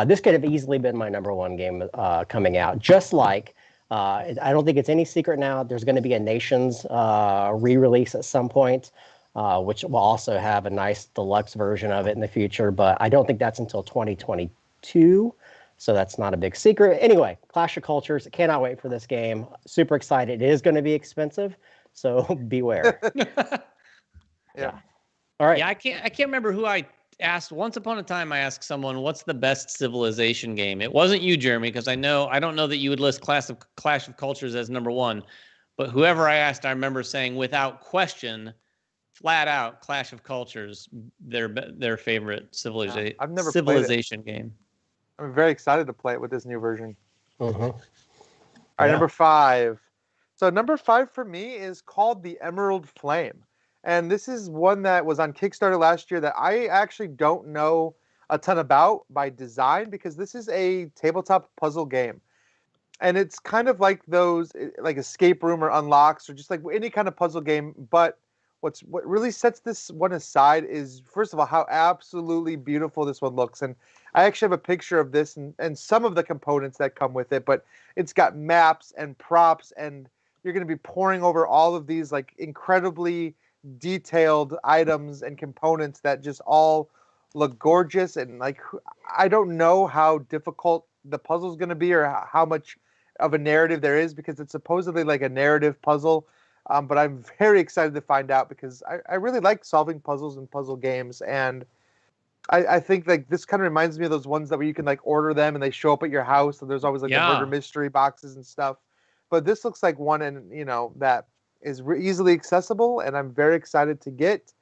This could have easily been my number 1 game coming out. Just like, I don't think it's any secret now, there's going to be a Nations re-release at some point, which will also have a nice deluxe version of it in the future. But I don't think that's until 2022. So that's not a big secret. Anyway, Clash of Cultures. Cannot wait for this game. Super excited. It is going to be expensive. So beware. Yeah. All right. Yeah, I can't remember who I asked. Once upon a time, I asked someone, "What's the best Civilization game?" It wasn't you, Jeremy, because I don't know that you would list Clash of Cultures as number 1. But whoever I asked, I remember saying without question, flat out, Clash of Cultures, their favorite I've never played it. Civilization game. I'm very excited to play it with this new version. Mm-hmm. All right, number 5. So number 5 for me is called the Emerald Flame. And this is one that was on Kickstarter last year that I actually don't know a ton about by design, because this is a tabletop puzzle game. And it's kind of like those, like Escape Room or Unlocks, or just like any kind of puzzle game. But what really sets this one aside is, first of all, how absolutely beautiful this one looks. And I actually have a picture of this and some of the components that come with it. But it's got maps and props, and you're going to be pouring over all of these like incredibly detailed items and components that just all look gorgeous. And like, I don't know how difficult the puzzle is going to be, or how much of a narrative there is, because it's supposedly like a narrative puzzle. But I'm very excited to find out, because I really like solving puzzles and puzzle games. And I think like this kind of reminds me of those ones that where you can like order them and they show up at your house, and there's always like the murder mystery boxes and stuff. But this looks like one, and that is easily accessible, and I'm very excited to get,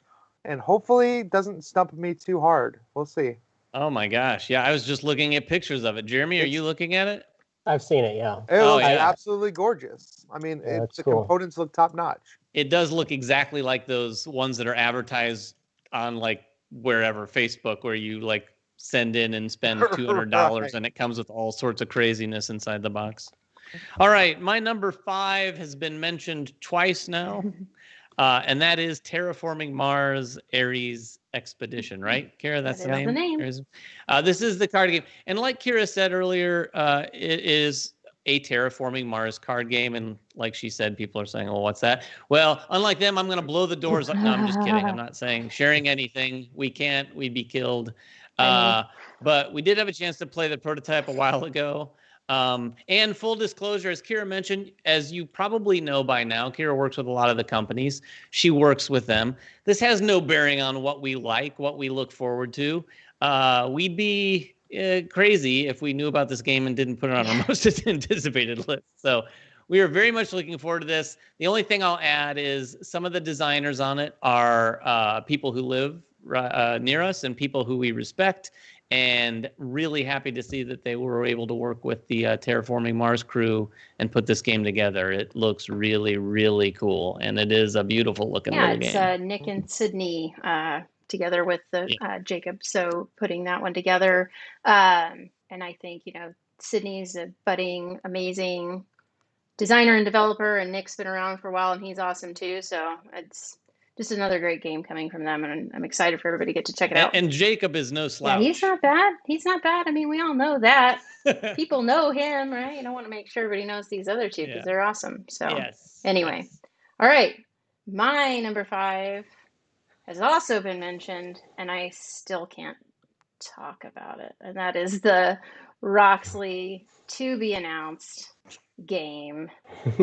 and hopefully doesn't stump me too hard. We'll see. Oh my gosh. Yeah, I was just looking at pictures of it. Jeremy, are you looking at it? I've seen it, yeah. It looks yeah. absolutely gorgeous. I mean, Yeah, the cool. components look top notch. It does look exactly like those ones that are advertised on like wherever, Facebook, where you like send in and spend $200 Right. and it comes with all sorts of craziness inside the box. All right, my number 5 has been mentioned twice now. and that is Terraforming Mars Ares Expedition, right, Kira? That's the name. This is the card game, and like Kira said earlier, it is a Terraforming Mars card game, and like she said, people are saying, "Well, what's that?" Well, unlike them, I'm going to blow the doors up. No, I'm just kidding. I'm not saying sharing anything. We can't. We'd be killed. But we did have a chance to play the prototype a while ago. And full disclosure, as Kira mentioned, as you probably know by now, Kira works with a lot of the companies. She works with them. This has no bearing on what we like, what we look forward to. We'd be crazy if we knew about this game and didn't put it on our most anticipated list. So we are very much looking forward to this. The only thing I'll add is some of the designers on it are people who live near us and people who we respect. And really happy to see that they were able to work with the Terraforming Mars crew and put this game together. It looks really, really cool, and it is a beautiful looking little game. Yeah, it's Nick and Sydney together with Jacob, so putting that one together. And I think, Sydney's a budding, amazing designer and developer, and Nick's been around for a while, and he's awesome too. So it's just another great game coming from them, and I'm excited for everybody to get to check it out. And Jacob is no slouch. Yeah, he's not bad. He's not bad. I mean, we all know that. People know him, right? I want to make sure everybody knows these other two because they're awesome. So anyway, all right. My number 5 has also been mentioned, and I still can't talk about it. And that is the Roxley to be announced game,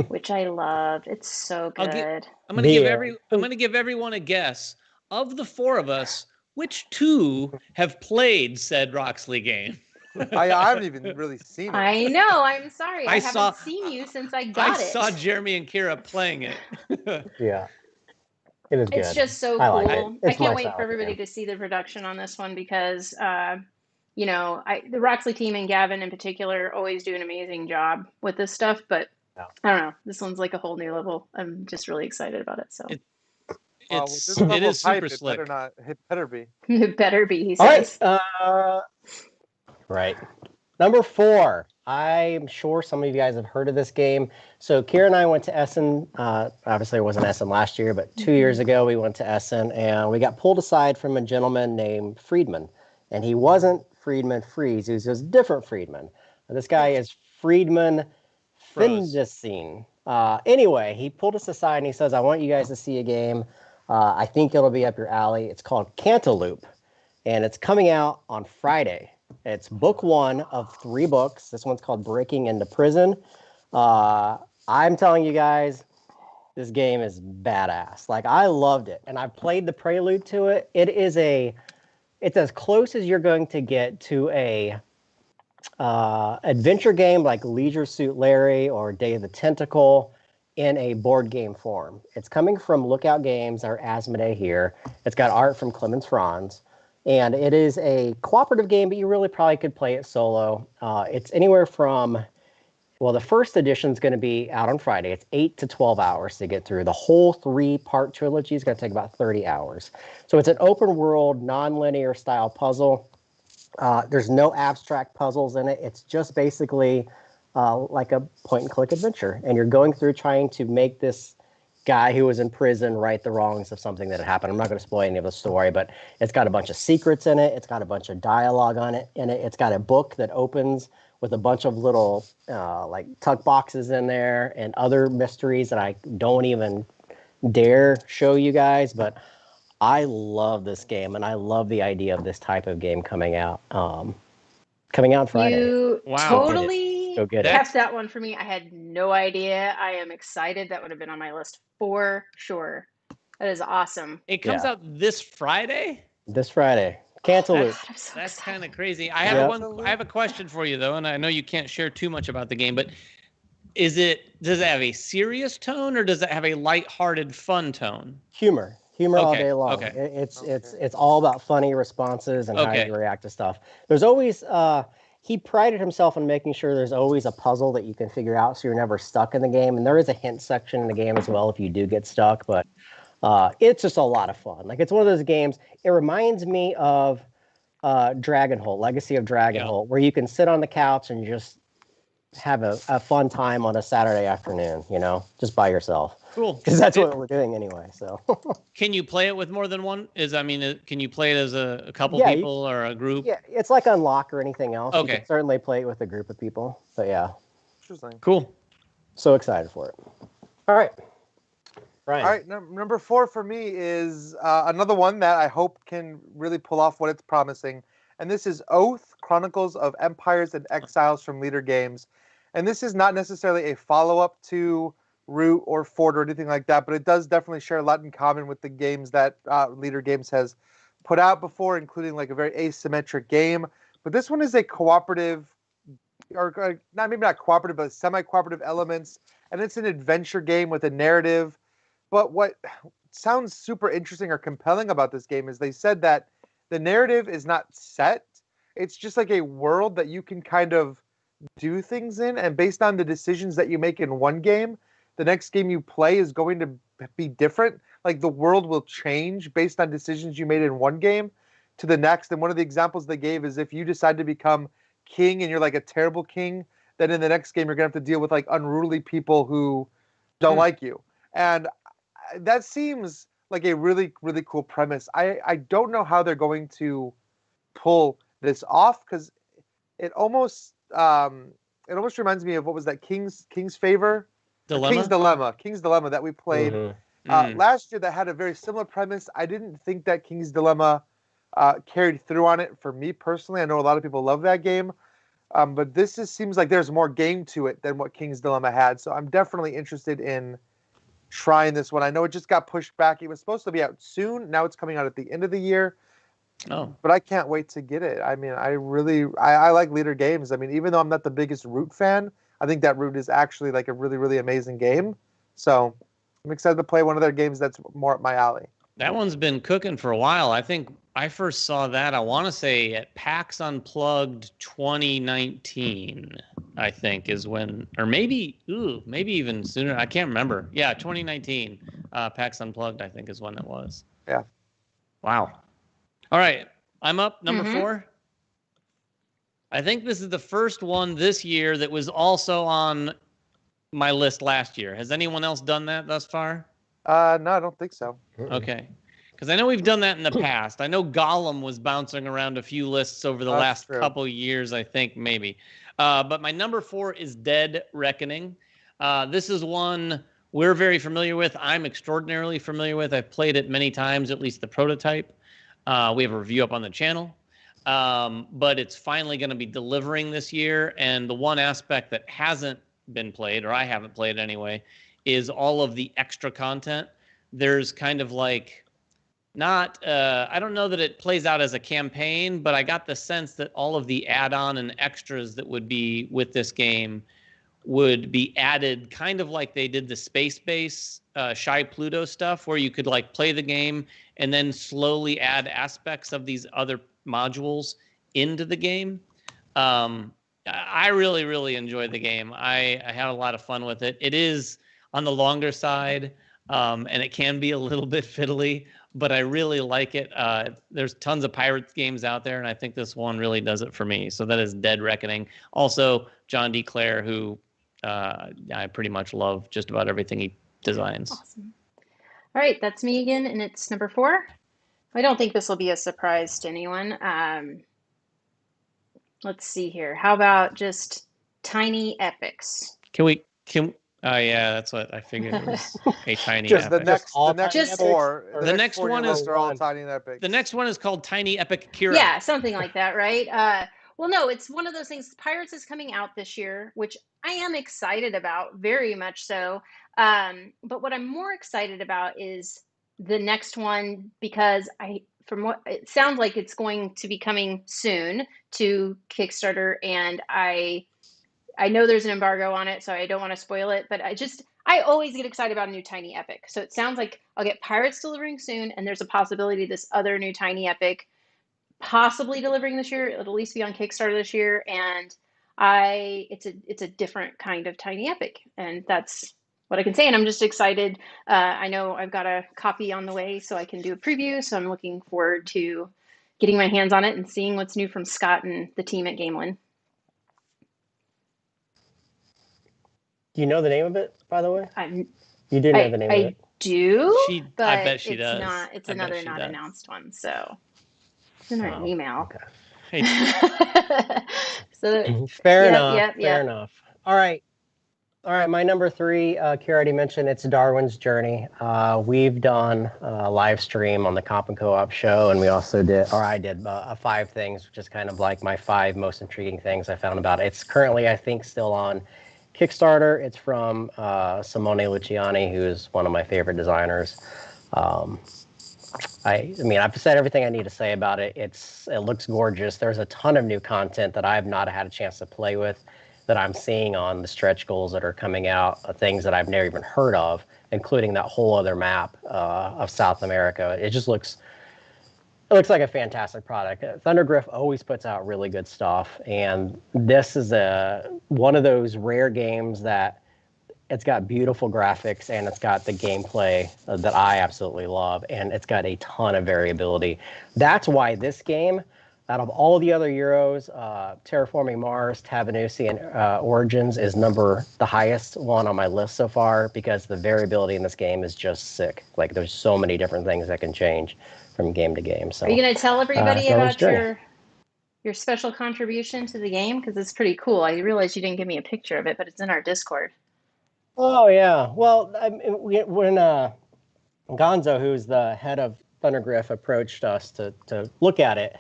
which I love. It's so good. I'm gonna give everyone a guess. Of the 4 of us, which 2 have played said Roxley game? I haven't even really seen it. I know. I'm sorry. I haven't seen you since I got it. I saw Jeremy and Kira playing it. Yeah. It is good. It's just so cool. I can't wait for everybody to see the production on this one because, the Roxley team and Gavin in particular always do an amazing job with this stuff. But I don't know. This one's like a whole new level. I'm just really excited about it. So it is super slick. It better be. It better be, he says. All right. Right. Number 4. I'm sure some of you guys have heard of this game. So Kira and I went to Essen. Obviously, it wasn't Essen last year, but 2 years ago we went to Essen, and we got pulled aside from a gentleman named Friedman. And he wasn't Friedman Freeze. He was a different Friedman. This guy is Friedman Findesine. Anyway, he pulled us aside and he says, I want you guys to see a game. I think it'll be up your alley. It's called Cantaloop, and it's coming out on Friday. It's book 1 of 3 books. This one's called Breaking into Prison. I'm telling you guys, this game is badass. Like, I loved it, and I played the prelude to it. It's as close as you're going to get to a adventure game like Leisure Suit Larry or Day of the Tentacle in a board game form. It's coming from Lookout Games, our Asmodee here. It's got art from Clemens Franz. And it is a cooperative game, but you really probably could play it solo. It's anywhere from, the first edition is going to be out on Friday. It's 8 to 12 hours to get through. The whole 3-part trilogy is going to take about 30 hours. So it's an open world, non-linear style puzzle. There's no abstract puzzles in it. It's just basically like a point-and-click adventure. And you're going through trying to make this guy who was in prison right the wrongs of something that had happened. I'm not going to spoil any of the story, but it's got a bunch of secrets in it. It's got a bunch of dialogue in it. It's got a book that opens with a bunch of little like tuck boxes in there and other mysteries that I don't even dare show you guys. But I love this game, and I love the idea of this type of game coming out Friday. You totally Go get it. kept that one for me. I had no idea. I am excited. That would have been on my list for sure. That is awesome. It comes out this Friday? This Friday. Cantaloop. That's kind of crazy. I have a question for you though, and I know you can't share too much about the game, but does it have a serious tone or does it have a lighthearted, fun tone? Humor all day long. Okay. It's all about funny responses and how you react to stuff. There's always he prided himself on making sure there's always a puzzle that you can figure out so you're never stuck in the game. And there is a hint section in the game as well if you do get stuck, but it's just a lot of fun. Like, it's one of those games. It reminds me of Dragonholt, Legacy of Dragonholt, where you can sit on the couch and just have a fun time on a Saturday afternoon, just by yourself. Cool. Because that's what we're doing anyway. So. Can you play it with more than one? Can you play it as a couple Yeah, people or a group? Yeah, it's like Unlock or anything else. Okay. You can certainly play it with a group of people. But yeah. Interesting. Cool. So excited for it. All right. Ryan. All right, number 4 for me is another one that I hope can really pull off what it's promising. And this is Oath, Chronicles of Empires and Exiles from Leader Games. And this is not necessarily a follow-up to Root or Fort or anything like that, but it does definitely share a lot in common with the games that Leader Games has put out before, including like a very asymmetric game. But this one is a cooperative, or not cooperative, but semi-cooperative elements. And it's an adventure game with a narrative. But what sounds super interesting or compelling about this game is they said that the narrative is not set. It's just like a world that you can kind of do things in. And based on the decisions that you make in one game, the next game you play is going to be different. Like the world will change based on decisions you made in one game to the next. And one of the examples they gave is if you decide to become king and you're like a terrible king, then in the next game you're going to have to deal with like unruly people who don't like you. And that seems like a really, really cool premise. I don't know how they're going to pull this off because it almost reminds me of what was that King's Favor? Dilemma? King's Dilemma that we played last year that had a very similar premise. I didn't think that King's Dilemma carried through on it for me personally. I know a lot of people love that game. But this seems like there's more game to it than what King's Dilemma had. So I'm definitely interested in trying this one. I know it just got pushed back. It was supposed to be out soon. Now it's coming out at the end of the year. Oh. But I can't wait to get it. I mean, I like Leader Games. I mean, even though I'm not the biggest Root fan, I think that Root is actually like a really, really amazing game. So I'm excited to play one of their games that's more up my alley. That one's been cooking for a while. I think I first saw that, I want to say, at PAX Unplugged 2019, I think, is when, or maybe even sooner. I can't remember. Yeah, 2019. PAX Unplugged, I think, is when it was. Yeah. Wow. All right. I'm up. Number 4. I think this is the first one this year that was also on my list last year. Has anyone else done that thus far? No, I don't think so. Okay. Because I know we've done that in the past. I know Golem was bouncing around a few lists over the last couple years, I think, maybe. But my number 4 is Dead Reckoning. This is one we're very familiar with. I'm extraordinarily familiar with. I've played it many times, at least the prototype. We have a review up on the channel. But it's finally going to be delivering this year. And the one aspect that hasn't been played, or I haven't played anyway, is all of the extra content. There's kind of like I don't know that it plays out as a campaign, but I got the sense that all of the add-on and extras that would be with this game would be added kind of like they did the Space Base Shy Pluto stuff, where you could like play the game and then slowly add aspects of these other modules into the game. I really, really enjoyed the game. I had a lot of fun with it. It is on the longer side, and it can be a little bit fiddly, but I really like it. There's tons of Pirates games out there, and I think this one really does it for me. So that is Dead Reckoning. Also, John D. Clare, who I pretty much love just about everything he designs. Awesome. All right, that's me again, and it's number 4. I don't think this will be a surprise to anyone. Let's see here. How about just tiny epics? Yeah, that's what I figured. It was a tiny just epic. The next 4. The next one is all tiny epics. The next one is called Tiny Epic Kira. Yeah, something like that, right? Well, no, it's one of those things. Pirates is coming out this year, which I am excited about, very much so. But what I'm more excited about is the next one, because from what it sounds like, it's going to be coming soon to Kickstarter, and I know there's an embargo on it, so I don't want to spoil it, but I always get excited about a new tiny epic. So it sounds like I'll get Pirates delivering soon, and there's a possibility this other new tiny epic possibly delivering this year. It'll at least be on Kickstarter this year, and it's a different kind of tiny epic, and that's what I can say. And I'm just excited. I know I've got a copy on the way, so I can do a preview. So I'm looking forward to getting my hands on it and seeing what's new from Scott and the team at Gamelin. you know the name of it, by the way? I'm, You did know the name of I it. do, I but bet she it's does. not. It's I bet another she not does. announced one. So it's in an Oh, email. okay. So Fair yep, enough. yep, Fair yep. enough. All right. All right, my number 3, Kira already mentioned, it's Darwin's Journey. We've done a live stream on the Comp and Co-op show, and we also did, or I did, 5 things, which is kind of like my 5 most intriguing things I found about it. It's currently, I think, still on Kickstarter. It's from Simone Luciani, who is one of my favorite designers. I mean, I've said everything I need to say about it. It looks gorgeous. There's a ton of new content that I've not had a chance to play with, that I'm seeing on the stretch goals that are coming out, things that I've never even heard of, including that whole other map of South America. It looks like a fantastic product. Thundergriff always puts out really good stuff, and this is one of those rare games that it's got beautiful graphics and it's got the gameplay that I absolutely love, and it's got a ton of variability. That's why this game, out of all the other Euros, Terraforming Mars, Tabannusi, and Origins is the highest one on my list so far, because the variability in this game is just sick. Like, there's so many different things that can change from game to game. So, Are you going to tell everybody Darwin's about Journey. your special contribution to the game? Because it's pretty cool. I realize you didn't give me a picture of it, but it's in our Discord. Oh, yeah. Well, when Gonzo, who's the head of Thundergriff, approached us to look at it,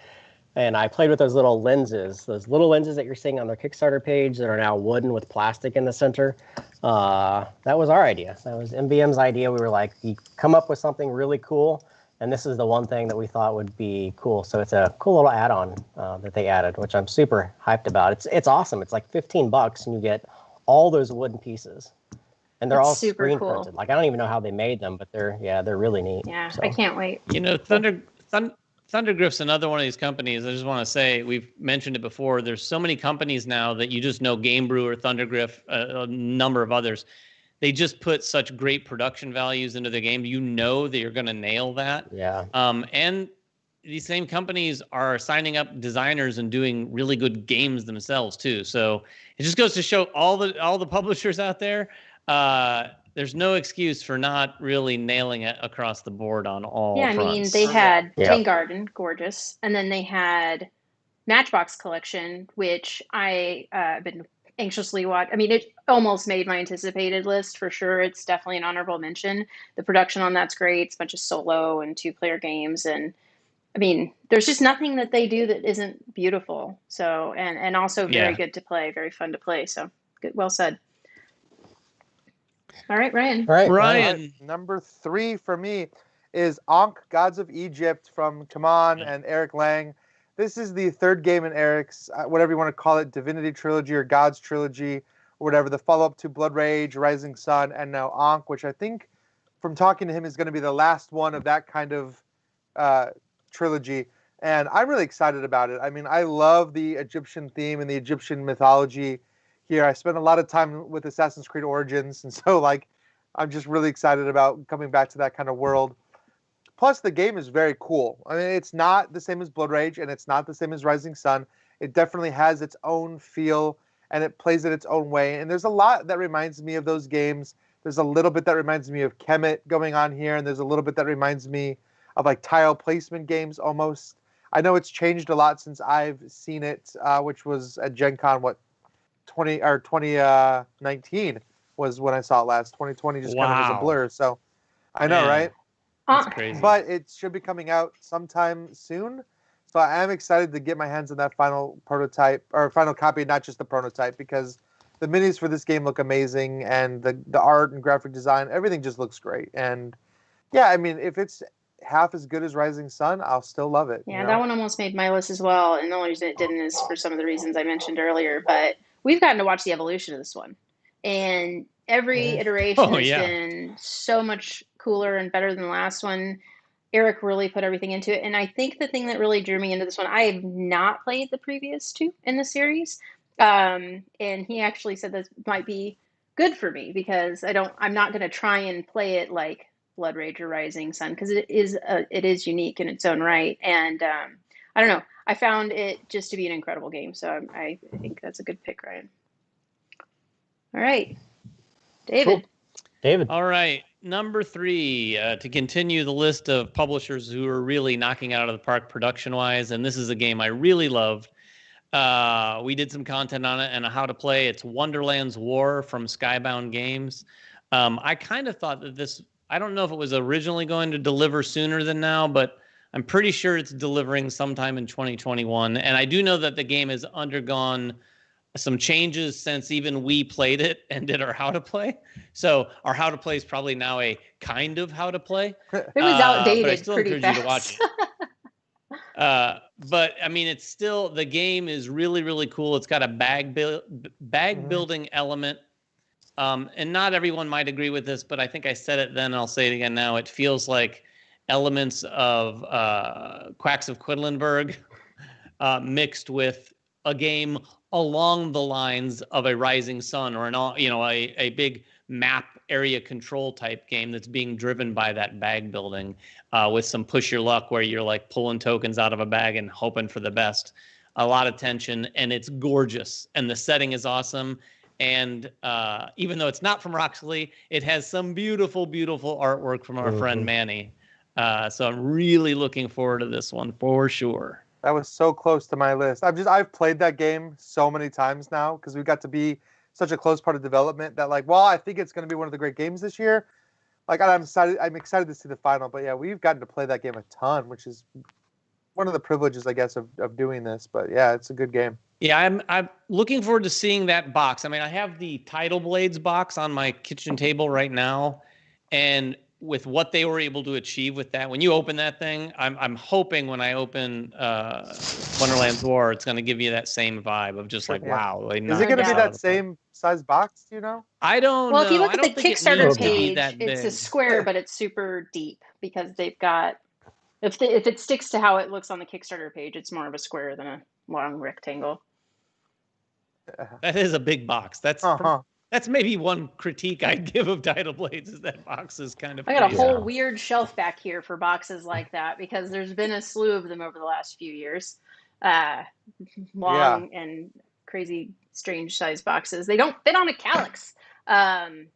and I played with those little lenses that you're seeing on their Kickstarter page that are now wooden with plastic in the center. That was our idea. That was MVM's idea. We were like, you come up with something really cool, and this is the one thing that we thought would be cool. So it's a cool little add-on that they added, which I'm super hyped about. It's awesome. It's like $15, and you get all those wooden pieces. And they're That's all super screen cool. printed. Like, I don't even know how they made them, but they're really neat. Yeah, So. I can't wait. You know, Thundergriff's another one of these companies. I just want to say, we've mentioned it before. There's so many companies now that you just know, Game Brewer, Thundergriff, a number of others. They just put such great production values into the game. You know that you're going to nail that. Yeah. And these same companies are signing up designers and doing really good games themselves too. So it just goes to show all the publishers out there. There's no excuse for not really nailing it across the board on all fronts. I mean, they had Tin Garden, gorgeous, and then they had Matchbox Collection, which I've been anxiously watching. I mean, it almost made my anticipated list for sure. It's definitely an honorable mention. The production on that's great. It's a bunch of solo and 2-player games, and I mean, there's just nothing that they do that isn't beautiful. So, and also very good to play, very fun to play. So, good, well said. All right, Ryan. All right, Ryan. Number 3 for me is Ankh, Gods of Egypt from Kaman and Eric Lang. This is the 3rd game in Eric's, whatever you want to call it, Divinity Trilogy or Gods Trilogy, or whatever, the follow-up to Blood Rage, Rising Sun, and now Ankh, which I think, from talking to him, is going to be the last one of that kind of trilogy. And I'm really excited about it. I mean, I love the Egyptian theme and the Egyptian mythology here. I spent a lot of time with Assassin's Creed Origins, and so, like, I'm just really excited about coming back to that kind of world. Plus, the game is very cool. I mean, it's not the same as Blood Rage, and it's not the same as Rising Sun. It definitely has its own feel, and it plays it its own way. And there's a lot that reminds me of those games. There's a little bit that reminds me of Kemet going on here, and there's a little bit that reminds me of, like, tile placement games almost. I know it's changed a lot since I've seen it, which was at Gen Con, 2019 was when I saw it last. 2020 just kind of was a blur. So I know, right? That's crazy. But it should be coming out sometime soon. So I am excited to get my hands on that final prototype, or final copy, not just the prototype, because the minis for this game look amazing, and the art and graphic design, everything just looks great. And yeah, I mean, if it's half as good as Rising Sun, I'll still love it. Yeah, that one almost made my list as well. And the only reason it didn't is for some of the reasons I mentioned earlier. But we've gotten to watch the evolution of this one. And every iteration has been so much cooler and better than the last one. Eric really put everything into it. And I think the thing that really drew me into this one, I have not played the previous 2 in the series. And he actually said this might be good for me, because I'm not going to try and play it like Blood Rage or Rising Sun, because it is unique in its own right. And I don't know, I found it just to be an incredible game. So I think that's a good pick, Ryan. All right. David. Cool. David. All right, number 3, to continue the list of publishers who are really knocking it out of the park production-wise, and this is a game I really loved. We did some content on it and how to play. It's Wonderland's War from Skybound Games. I kind of thought that this, I don't know if it was originally going to deliver sooner than now, but I'm pretty sure it's delivering sometime in 2021. And I do know that the game has undergone some changes since even we played it and did our how to play. So our how to play is probably now a kind of how to play. It was outdated but I still pretty encourage fast. you to watch it. But I mean, it's still, the game is really, really cool. It's got a bag building element. And not everyone might agree with this, but I think I said it then and I'll say it again now. It feels like elements of Quacks of Quedlinburg mixed with a game along the lines of a Rising Sun or a big map area control type game that's being driven by that bag building with some push your luck where you're like pulling tokens out of a bag and hoping for the best. A lot of tension, and it's gorgeous, and the setting is awesome. And even though it's not from Roxley, it has some beautiful, beautiful artwork from our friend Manny. So I'm really looking forward to this one for sure. That was so close to my list. I've played that game so many times now because we got to be such a close part of development that I think it's going to be one of the great games this year. I'm excited to see the final. But yeah, we've gotten to play that game a ton, which is one of the privileges, I guess, of doing this. But yeah, it's a good game. Yeah, I'm looking forward to seeing that box. I mean, I have the Tidal Blades box on my kitchen table right now, and with what they were able to achieve with that, when you open that thing, I'm hoping when I open Wonderland's War, it's going to give you that same vibe of just like, wow. Is it going to be that same size box? Do you know? I don't know. Well, if you look I at the don't think it Kickstarter needs to be page, that it's a big. square, but it's super deep because they've got, if it sticks to how it looks on the Kickstarter page, it's more of a square than a long rectangle. That is a big box. That's maybe one critique I'd give of Tidal Blades is that box is kind of I got a crazy. whole weird shelf back here for boxes like that because there's been a slew of them over the last few years. Long and crazy, strange size boxes. They don't fit on a calyx. I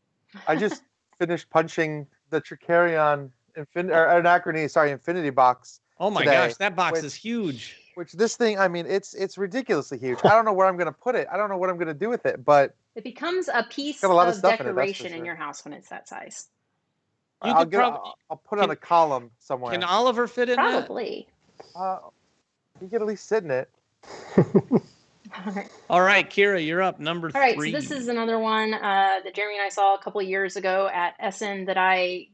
just finished punching the Tricarion Infinity box. Oh my gosh, that box is huge. Which this thing, I mean, it's ridiculously huge. I don't know where I'm going to put it. I don't know what I'm going to do with it, but it becomes a piece of decoration in your house when it's that size. I'll put it on a column somewhere. Can Oliver fit in Probably. that? You could at least sit in it. All right, Kira, you're up. Number 3. All right, so this is another one that Jeremy and I saw a couple of years ago at Essen that I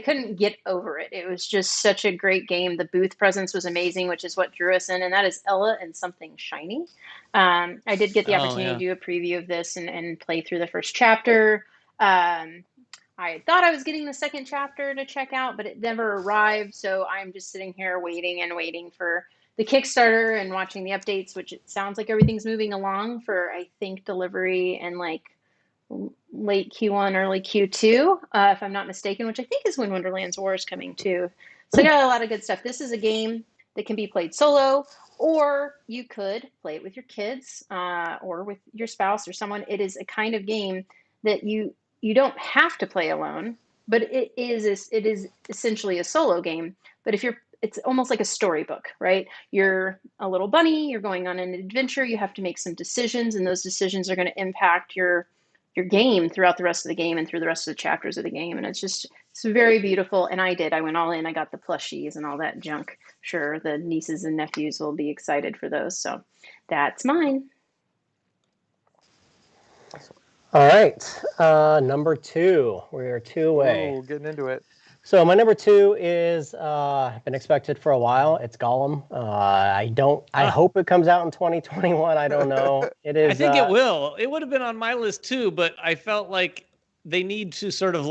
couldn't get over it. It was just such a great game. The booth presence was amazing, which is what drew us in, and that is Ella and Something Shiny. I did get the opportunity to do a preview of this and play through the first chapter. I thought I was getting the second chapter to check out, but it never arrived, so I'm just sitting here waiting for the Kickstarter and watching the updates, which it sounds like everything's moving along for, I think, delivery in late Q1, early Q2, if I'm not mistaken, which I think is when Wonderland's War is coming too. So I got a lot of good stuff. This is a game that can be played solo, or you could play it with your kids or with your spouse or someone. It is a kind of game that you don't have to play alone, but it is essentially a solo game. But it's almost like a storybook, right? You're a little bunny, you're going on an adventure, you have to make some decisions, and those decisions are going to impact your game throughout the rest of the game and through the rest of the chapters of the game. And it's very beautiful. And I went all in. I got the plushies and all that junk. Sure, the nieces and nephews will be excited for those. So that's mine. All right. Number 2. We are 2 away. Ooh, getting into it. So my number 2 is been expected for a while. It's Golem. I hope it comes out in 2021. I don't know. It is. I think it will. It would have been on my list too, but I felt like they need to sort of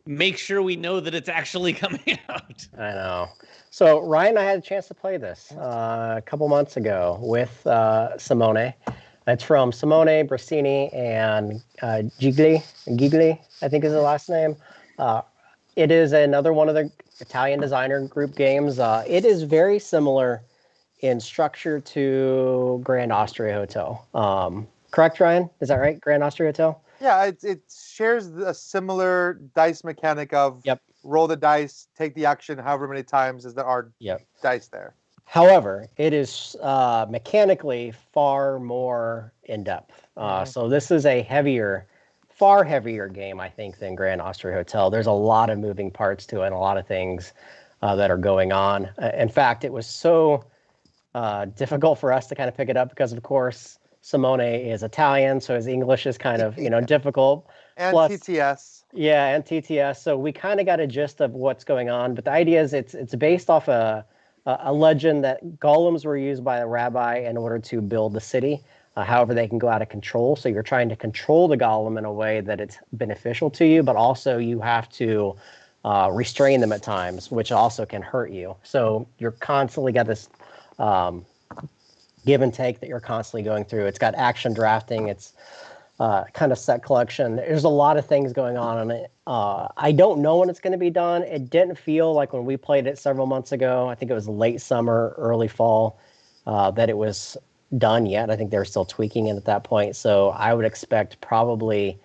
make sure we know that it's actually coming out. I know. So Ryan and I had a chance to play this a couple months ago with Simone. It's from Simone Brasini and Gigli, I think is the last name. It is another one of the Italian designer group games. It is very similar in structure to Grand Austria Hotel. Correct, Ryan? Is that right? Grand Austria Hotel? Yeah, it shares a similar dice mechanic of Yep. roll the dice, take the action however many times as there are Yep. dice there. However, it is mechanically far more in depth. So this is a far heavier game, I think, than Grand Austria Hotel. There's a lot of moving parts to it and a lot of things that are going on. In fact, it was so difficult for us to kind of pick it up because, of course, Simone is Italian, so his English is kind of difficult. And Plus, TTS. Yeah, and TTS. So we kind of got a gist of what's going on. But the idea is it's based off a legend that golems were used by a rabbi in order to build the city. However, they can go out of control. So you're trying to control the golem in a way that it's beneficial to you, but also you have to restrain them at times, which also can hurt you. So you're constantly got this give and take that you're constantly going through. It's got action drafting. It's kind of set collection. There's a lot of things going on in it. I don't know when it's going to be done. It didn't feel like when we played it several months ago, I think it was late summer, early fall, that it was done yet. I think they were still tweaking it at that point. So I would expect probably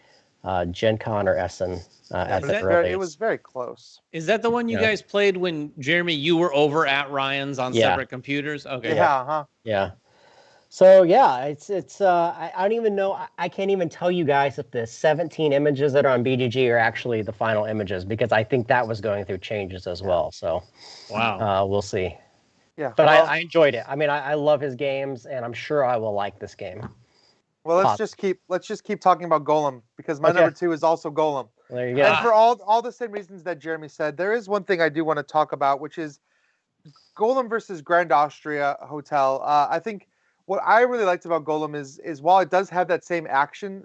Gen Con or Essen at the earliest. It was very close. Is that the one you guys played when, Jeremy, you were over at Ryan's on separate computers? Okay. Yeah. Yeah. So yeah, it's I don't even know. I can't even tell you guys if the 17 images that are on BGG are actually the final images, because I think that was going through changes as well. So wow, we'll see. Yeah, but I enjoyed it. I mean, I love his games, and I'm sure I will like this game. Well, let's just keep talking about Golem, because my number 2 is also Golem. There you go. And for all the same reasons that Jeremy said, there is one thing I do want to talk about, which is Golem versus Grand Austria Hotel. I think what I really liked about Golem is while it does have that same action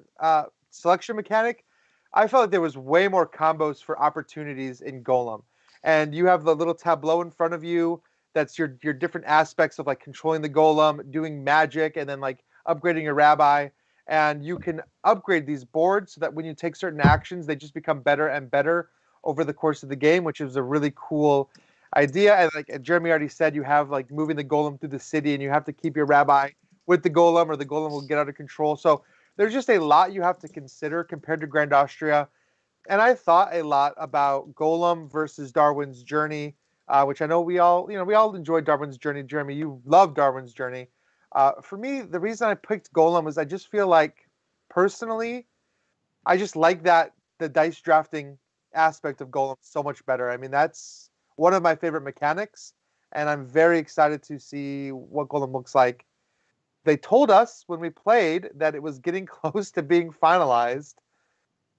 selection mechanic, I felt like there was way more combos for opportunities in Golem. And you have the little tableau in front of you that's your different aspects of like controlling the Golem, doing magic, and then like upgrading your rabbi. And you can upgrade these boards so that when you take certain actions, they just become better and better over the course of the game, which is a really cool idea. And like Jeremy already said, you have like moving the Golem through the city, and you have to keep your rabbi with the Golem, or the Golem will get out of control. So there's just a lot you have to consider compared to Grand Austria. And I thought a lot about Golem versus Darwin's Journey, which I know we all enjoyed Darwin's Journey. Jeremy, you love Darwin's Journey. For me, the reason I picked Golem is I just feel like, personally, I just like that the dice drafting aspect of Golem so much better. I mean, that's one of my favorite mechanics, and I'm very excited to see what Golem looks like. They told us when we played that it was getting close to being finalized,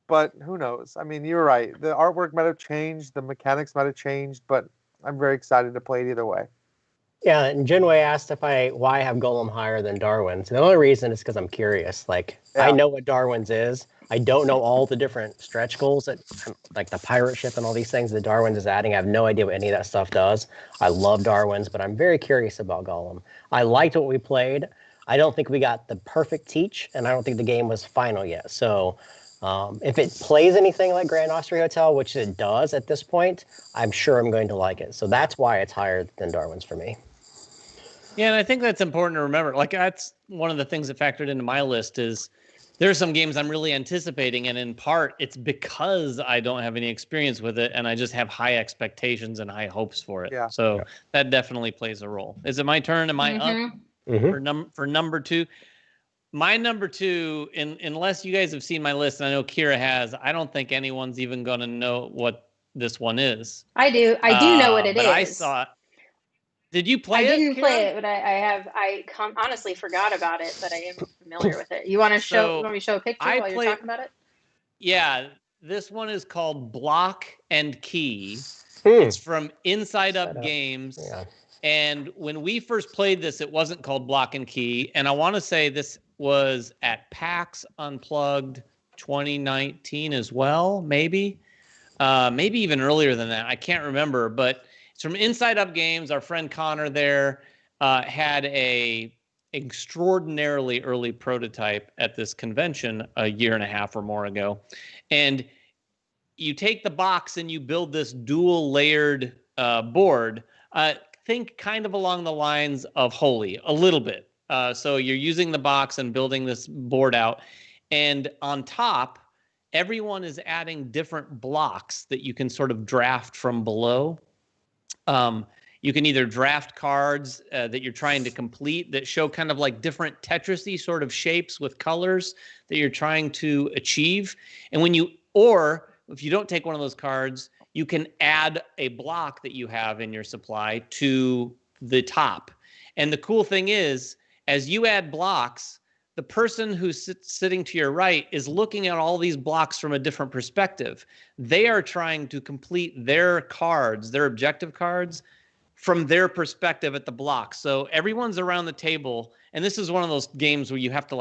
but who knows? I mean, you're right. The artwork might have changed, the mechanics might have changed, but I'm very excited to play it either way. Yeah, and Jinwei asked why I have Golem higher than Darwin's. The only reason is because I'm curious. I know what Darwin's is. I don't know all the different stretch goals that, like the pirate ship and all these things that Darwin's is adding. I have no idea what any of that stuff does. I love Darwin's, but I'm very curious about Golem. I liked what we played. I don't think we got the perfect teach, and I don't think the game was final yet. So if it plays anything like Grand Austria Hotel, which it does at this point, I'm sure I'm going to like it. So that's why it's higher than Darwin's for me. Yeah, and I think that's important to remember. Like, that's one of the things that factored into my list is there's some games I'm really anticipating, and in part, it's because I don't have any experience with it, and I just have high expectations and high hopes for it. Yeah. So that definitely plays a role. Is it my turn? Am I up for number 2? My number 2, unless you guys have seen my list, and I know Kira has, I don't think anyone's even going to know what this one is. I do. I do know what it is. But I saw it. Did you play it? I didn't play it, but I honestly forgot about it, but I am familiar with it. You want to want me to show a picture while you're talking about it? Yeah, this one is called Block and Key. It's from Inside Up Games. Yeah. And when we first played this, it wasn't called Block and Key. And I want to say this was at PAX Unplugged 2019 as well, maybe. Maybe even earlier than that. I can't remember, but it's from Inside Up Games. Our friend Connor there had a extraordinarily early prototype at this convention a year and a half or more ago. And you take the box and you build this dual layered board. Think kind of along the lines of Holy, a little bit. So you're using the box and building this board out. And on top, everyone is adding different blocks that you can sort of draft from below. You can either draft cards that you're trying to complete that show kind of like different Tetris-y sort of shapes with colors that you're trying to achieve. And or if you don't take one of those cards, you can add a block that you have in your supply to the top. And the cool thing is, as you add blocks, the person who's sitting to your right is looking at all these blocks from a different perspective. They are trying to complete their cards, their objective cards, from their perspective at the block. So everyone's around the table, and this is one of those games where you have to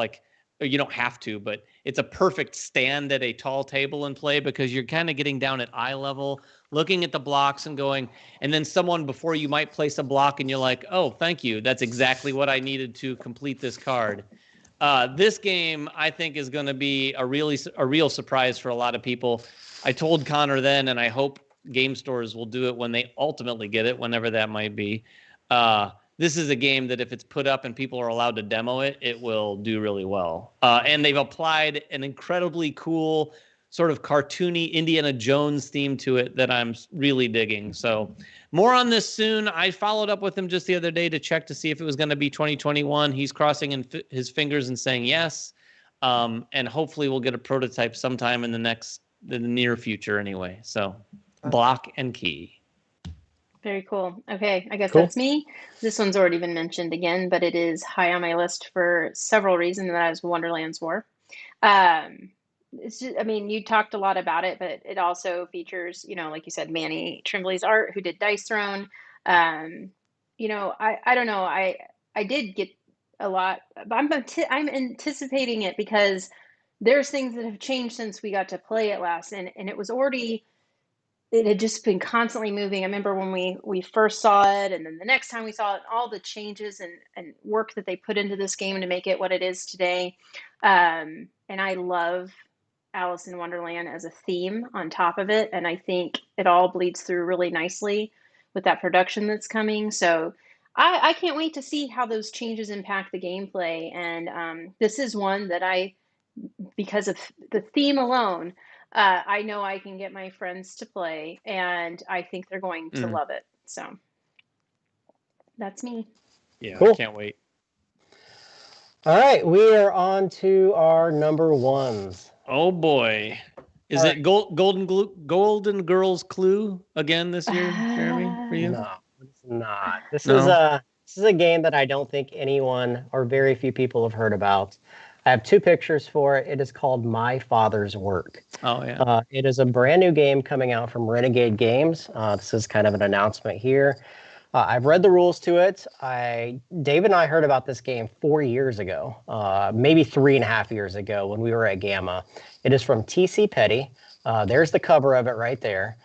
or you don't have to, but it's a perfect stand at a tall table and play, because you're kind of getting down at eye level, looking at the blocks and going, and then someone before you might place a block and you're like, oh, thank you. That's exactly what I needed to complete this card. This game, I think, is going to be a real surprise for a lot of people. I told Connor then, and I hope game stores will do it when they ultimately get it, whenever that might be. This is a game that if it's put up and people are allowed to demo it, it will do really well. And they've applied an incredibly cool sort of cartoony Indiana Jones theme to it that I'm really digging. So more on this soon. I followed up with him just the other day to check to see if it was going to be 2021. He's crossing his fingers and saying yes. And hopefully we'll get a prototype sometime in the near future anyway. So Block and Key. Very cool. Okay, I guess Cool. that's me. This one's already been mentioned again, but it is high on my list for several reasons, and that is Wonderland's War. It's just, I mean, you talked a lot about it, but it also features, like you said, Manny Tremblay's art, who did Dice Throne. I don't know. I did get a lot, but I'm anticipating it because there's things that have changed since we got to play it last, and it had just been constantly moving. I remember when we first saw it, and then the next time we saw it, all the changes and work that they put into this game to make it what it is today. And I love Alice in Wonderland as a theme on top of it. And I think it all bleeds through really nicely with that production that's coming. So I can't wait to see how those changes impact the gameplay. And this is one that because of the theme alone, I know I can get my friends to play, and I think they're going to love it. So that's me. Yeah, Cool. I can't wait. All right, we are on to our number ones. Oh boy. Is it Golden Girls Clue again this year, Jeremy, for you? No, it's not. This No? is a game that I don't think anyone or very few people have heard about. I have two pictures for it. It is called My Father's Work. Oh, yeah. It is a brand new game coming out from Renegade Games. This is kind of an announcement here. I've read the rules to it. Dave and I heard about this game 4 years ago, maybe 3.5 years ago when we were at Gamma. It is from TC Petty. There's the cover of it right there.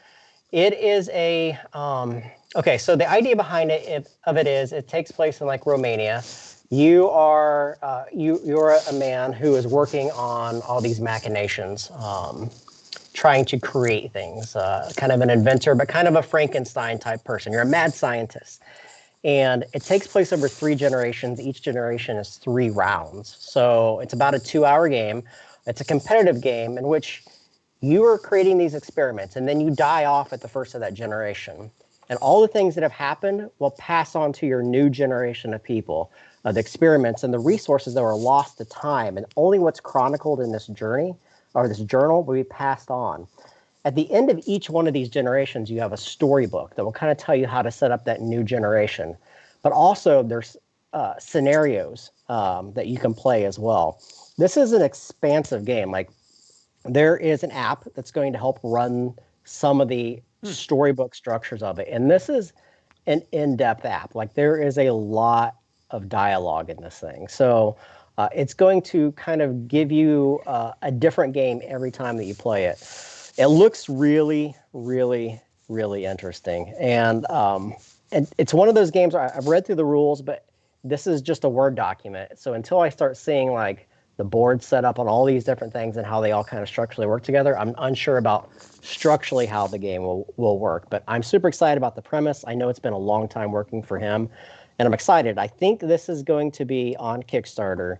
It is okay, so the idea behind it is it takes place in like Romania. You are you're a man who is working on all these machinations, trying to create things, kind of an inventor, but kind of a Frankenstein type person. You're a mad scientist. And it takes place over 3 generations. Each generation is 3 rounds. So it's about a 2-hour game. It's a competitive game in which you are creating these experiments, and then you die off at the first of that generation. And all the things that have happened will pass on to your new generation of people. The experiments and the resources that were lost to time, and only what's chronicled in this journey or this journal will be passed on. At the end of each one of these generations, you have a storybook that will kind of tell you how to set up that new generation. But also there's scenarios that you can play as well. This is an expansive game. Like, there is an app that's going to help run some of the storybook structures of it. And this is an in-depth app. Like, there is a lot of dialogue in this thing. So it's going to kind of give you a different game every time that you play it. It looks really, really, really interesting. And it's one of those games I've read through the rules, but this is just a Word document. So until I start seeing like the board set up on all these different things and how they all kind of structurally work together, I'm unsure about structurally how the game will work. But I'm super excited about the premise. I know it's been a long time working for him, and I'm excited. I think this is going to be on Kickstarter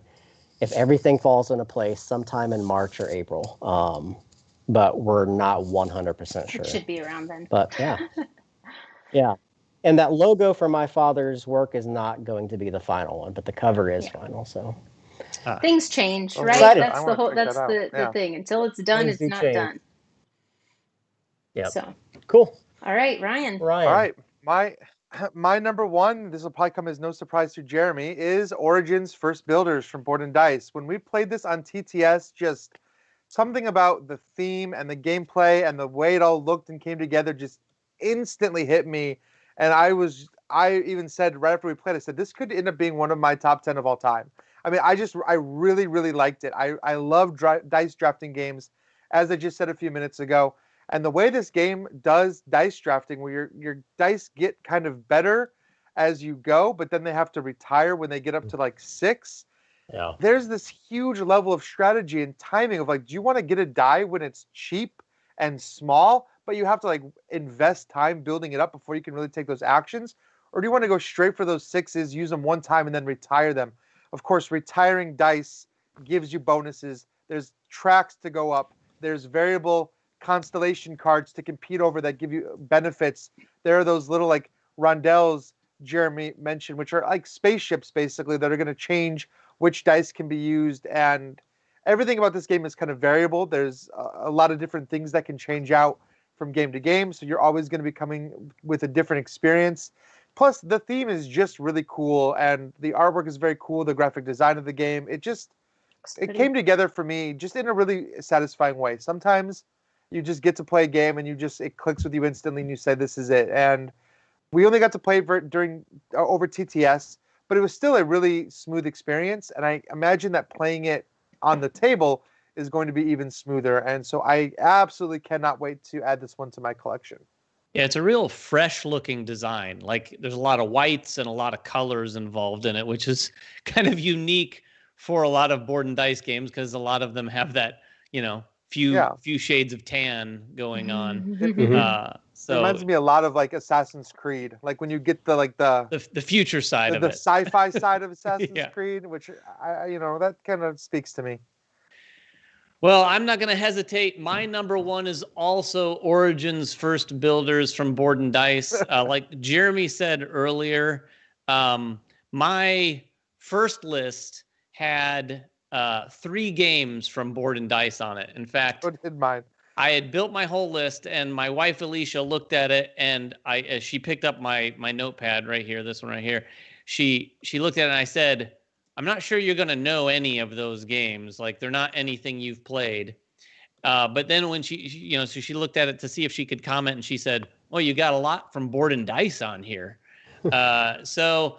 if everything falls into place sometime in March or April. but we're not 100% sure. It should be around then. But yeah. Yeah. And that logo for my father's work is not going to be the final one, but the cover is final. So things change, Oh, right? excited. That's the whole. That's the thing. Until it's done, Things it's do not change. done. Yeah. So Cool. all right, Ryan. All right. My number one, this will probably come as no surprise to Jeremy, is Origins First Builders from Board and Dice. When we played this on TTS, just something about the theme and the gameplay and the way it all looked and came together just instantly hit me. And I even said right after we played, I said, this could end up being one of my top 10 of all time. I mean, I really, really liked it. I love dice drafting games, as I just said a few minutes ago. And the way this game does dice drafting, where your dice get kind of better as you go, but then they have to retire when they get up to like 6. Yeah. There's this huge level of strategy and timing of like, do you want to get a die when it's cheap and small, but you have to like invest time building it up before you can really take those actions? Or do you want to go straight for those 6s, use them one time, and then retire them? Of course, retiring dice gives you bonuses. There's tracks to go up. There's variable constellation cards to compete over that give you benefits. There are those little like rondelles Jeremy mentioned, which are like spaceships basically that are going to change which dice can be used, and everything about this game is kind of variable. There's a lot of different things that can change out from game to game, so you're always going to be coming with a different experience. Plus, the theme is just really cool, and the artwork is very cool. The graphic design of the game, it came together for me just in a really satisfying way. Sometimes you just get to play a game and it clicks with you instantly, and you say, "This is it." And we only got to play over TTS, but it was still a really smooth experience. And I imagine that playing it on the table is going to be even smoother. And so I absolutely cannot wait to add this one to my collection. Yeah, it's a real fresh-looking design. Like there's a lot of whites and a lot of colors involved in it, which is kind of unique for a lot of board and dice games because a lot of them have that, few shades of tan going on. So it reminds me a lot of like Assassin's Creed, like when you get the future side of the it, sci-fi side of Assassin's Creed, which that kind of speaks to me. Well, I'm not going to hesitate. My number one is also Origins First Builders from Board and Dice. Like Jeremy said earlier, my first list had 3 games from Board and Dice on it. In fact, so did mine. I had built my whole list, and my wife Alicia looked at it, and as she picked up my notepad right here, this one right here, she looked at it, and I said, "I'm not sure you're going to know any of those games. Like they're not anything you've played." But then when she so she looked at it to see if she could comment, and she said, "Oh, you got a lot from Board and Dice on here." So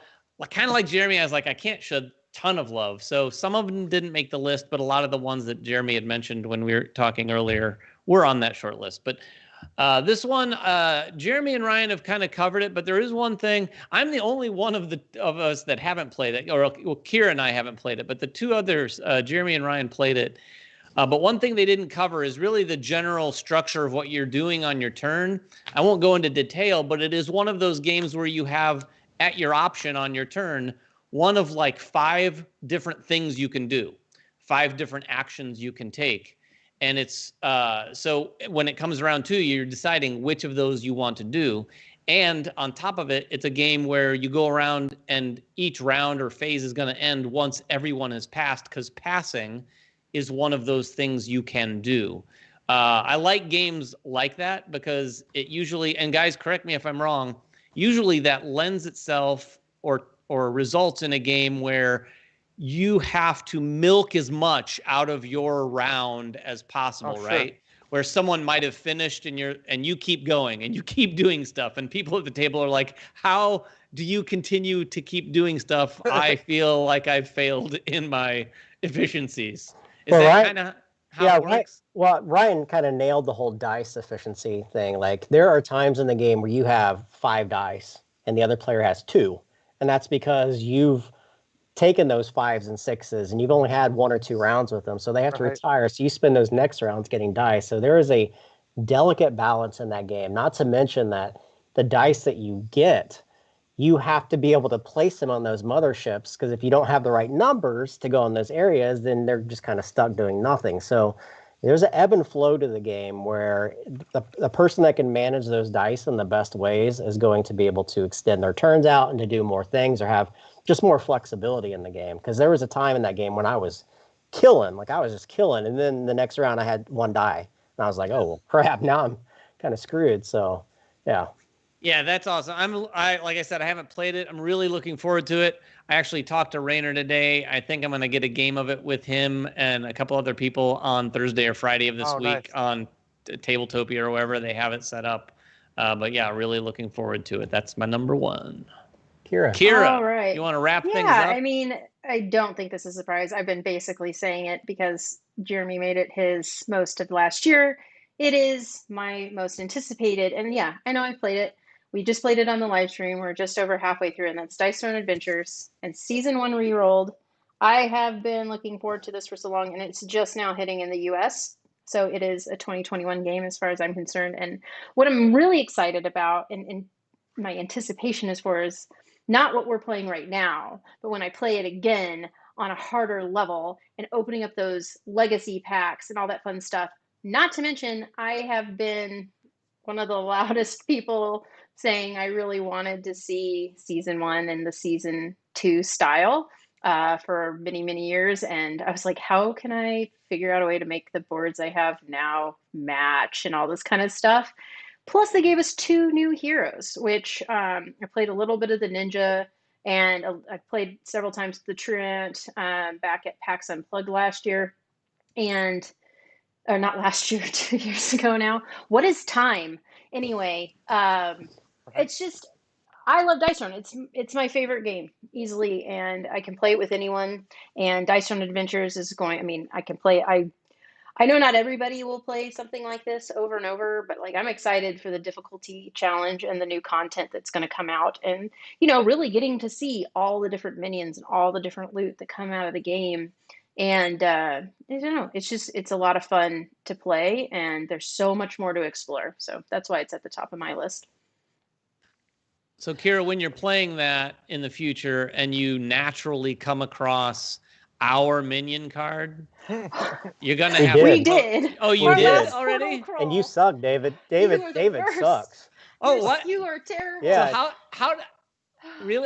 kind of like Jeremy, I was like, I can't shed ton of love. So some of them didn't make the list, but a lot of the ones that Jeremy had mentioned when we were talking earlier were on that short list. But this one, Jeremy and Ryan have kind of covered it, but there is one thing. I'm the only one of us that haven't played it, or Kira and I haven't played it, but the 2 others, Jeremy and Ryan, played it. But one thing they didn't cover is really the general structure of what you're doing on your turn. I won't go into detail, but it is one of those games where you have at your option on your turn one of like 5 different things you can do, 5 different actions you can take. And it's so when it comes around to you, you're deciding which of those you want to do. And on top of it, it's a game where you go around and each round or phase is going to end once everyone has passed, because passing is one of those things you can do. I like games like that because it usually, and guys, correct me if I'm wrong, usually that lends itself or results in a game where you have to milk as much out of your round as possible, right? Where someone might have finished and you keep going and you keep doing stuff, and people at the table are like, how do you continue to keep doing stuff? I feel like I've failed in my efficiencies. Is that kind of how it works? Well, Ryan kind of nailed the whole dice efficiency thing. Like there are times in the game where you have 5 dice and the other player has 2. And that's because you've taken those 5s and 6s and you've only had 1 or 2 rounds with them. So they have to retire. So you spend those next rounds getting dice. So there is a delicate balance in that game. Not to mention that the dice that you get, you have to be able to place them on those motherships, because if you don't have the right numbers to go in those areas, then they're just kind of stuck doing nothing. So There's an ebb and flow to the game where the person that can manage those dice in the best ways is going to be able to extend their turns out and to do more things or have just more flexibility in the game. Because there was a time in that game when I was killing, like I was just killing, and then the next round I had one die, and I was like, oh well, crap, now I'm kind of screwed. So, yeah. Yeah, that's awesome. Like I said, I haven't played it. I'm really looking forward to it. I actually talked to Rainer today. I think I'm going to get a game of it with him and a couple other people on Thursday or Friday of this week on Tabletopia or wherever they have it set up. But yeah, really looking forward to it. That's my number one. Kira, all right. You want to wrap things up? Yeah, I mean, I don't think this is a surprise. I've been basically saying it because Jeremy made it his most of last year. It is my most anticipated, and yeah, I know I've played it. We just played it on the live stream. We're just over halfway through, and that's Dyson Adventures and Season 1 Rerolled. I have been looking forward to this for so long, and it's just now hitting in the US. So it is a 2021 game as far as I'm concerned. And what I'm really excited about, and my anticipation is for, is not what we're playing right now, but when I play it again on a harder level and opening up those legacy packs and all that fun stuff. Not to mention, I have been one of the loudest people saying I really wanted to see season 1 and the season 2 style for many, many years. And I was like, how can I figure out a way to make the boards I have now match and all this kind of stuff? Plus, they gave us 2 new heroes, which I played a little bit of the Ninja, and I played several times the Truant back at PAX Unplugged last year. And or not last year, 2 years ago now. What is time? Anyway, it's just, I love Dice Run. It's my favorite game easily, and I can play it with anyone. And Dice Run Adventures is going. I mean, I can play. I know not everybody will play something like this over and over, but like I'm excited for the difficulty challenge and the new content that's going to come out, and really getting to see all the different minions and all the different loot that come out of the game. And I don't know, it's a lot of fun to play, and there's so much more to explore. So that's why it's at the top of my list. So Kira, when you're playing that in the future and you naturally come across our minion card, you're gonna have. We did. Oh, you did already? And you suck, David. David sucks. Oh, what? You are terrible. Yeah. So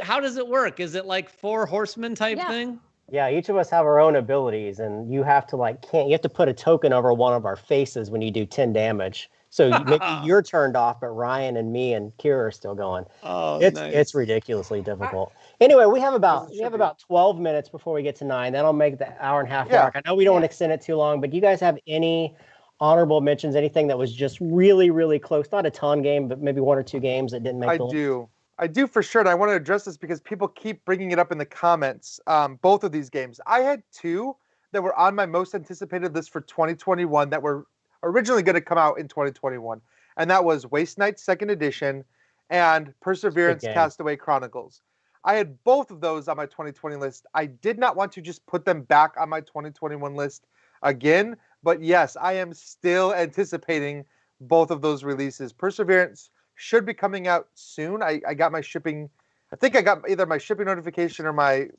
how does it work? Is it like 4 horsemen type thing? Yeah, each of us have our own abilities, and you have to you have to put a token over one of our faces when you do 10 damage. So maybe you're turned off, but Ryan and me and Kira are still going. Oh, it's ridiculously difficult. Anyway, we have about 12 minutes before we get to 9. That'll make the hour and a half mark. I know we don't want to extend it too long, but do you guys have any honorable mentions? Anything that was just really, really close? Not a ton game, but maybe 1 or 2 games that didn't make the list? I do for sure, and I want to address this because people keep bringing it up in the comments. Both of these games. I had 2 that were on my most anticipated list for 2021 that were originally going to come out in 2021, and that was Waste Knight 2nd Edition and Perseverance Castaway Chronicles. I had both of those on my 2020 list. I did not want to just put them back on my 2021 list again, but yes, I am still anticipating both of those releases. Perseverance should be coming out soon. I got my shipping. I think I got either my shipping notification or my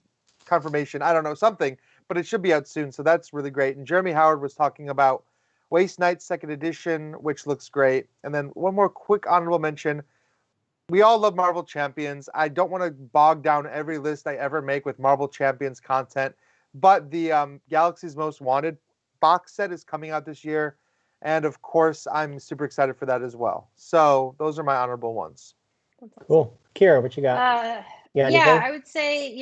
confirmation. I don't know, something, but it should be out soon. So that's really great. And Jeremy Howard was talking about Waste Knight 2nd Edition, which looks great. And then one more quick honorable mention. We all love Marvel Champions. I don't want to bog down every list I ever make with Marvel Champions content, but the Galaxy's Most Wanted box set is coming out this year. And of course, I'm super excited for that as well. So those are my honorable ones. Cool. Kira, what you got? Yeah, I would say,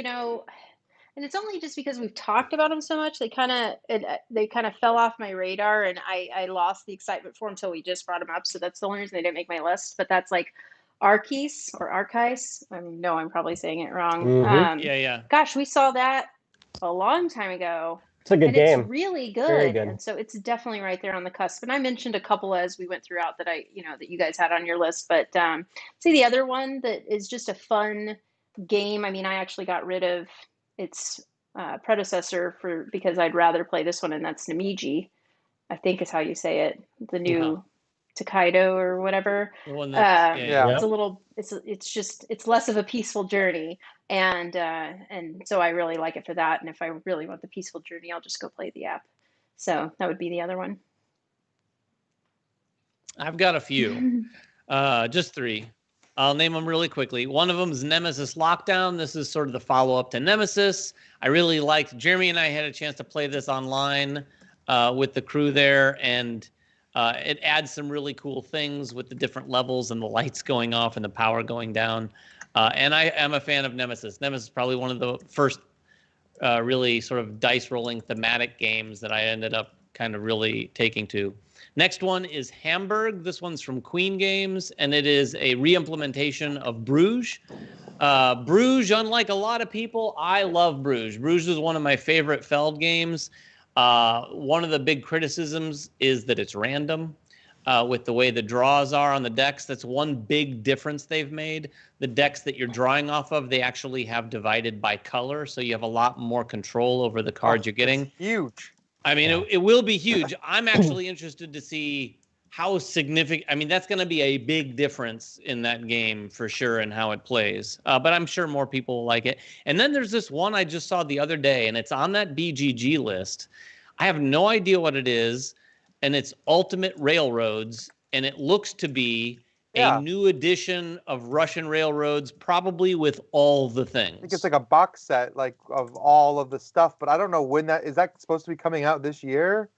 and it's only just because we've talked about them so much, they kind of fell off my radar, and I lost the excitement for them until we just brought them up. So that's the only reason they didn't make my list. But that's like Arceus or Arceus. I know I'm probably saying it wrong. Mm-hmm. Gosh, we saw that a long time ago. It's a good game. It's really good. Very good. And so it's definitely right there on the cusp. And I mentioned a couple as we went throughout that that you guys had on your list. But see, the other one that is just a fun game. I mean, I actually got rid of its predecessor because I'd rather play this one, and that's Namiji, I think is how you say it. The new Takedo or whatever. The one that's, it's a little. It's less of a peaceful journey, and so I really like it for that. And if I really want the peaceful journey, I'll just go play the app. So that would be the other one. I've got a few, just three. I'll name them really quickly. One of them is Nemesis Lockdown. This is sort of the follow-up to Nemesis. I really liked, Jeremy and I had a chance to play this online with the crew there, and it adds some really cool things with the different levels and the lights going off and the power going down. And I am a fan of Nemesis. Nemesis is probably one of the first really sort of dice rolling thematic games that I ended up kind of really taking to. Next one is Hamburg. This one's from Queen Games, and it is a re-implementation of Bruges. Bruges, unlike a lot of people, I love Bruges. Bruges is one of my favorite Feld games. One of the big criticisms is that it's random with the way the draws are on the decks. That's one big difference they've made. The decks that you're drawing off of, they actually have divided by color, so you have a lot more control over the cards you're getting. Huge. I mean, it will be huge. I'm actually interested to see how significant. I mean, that's going to be a big difference in that game for sure and how it plays. But I'm sure more people will like it. And then there's this one I just saw the other day, and it's on that BGG list. I have no idea what it is, and it's Ultimate Railroads, and it looks to be a new edition of Russian Railroads, probably with all the things. I think it's like a box set, like of all of the stuff, but I don't know when that is. That supposed to be coming out this year?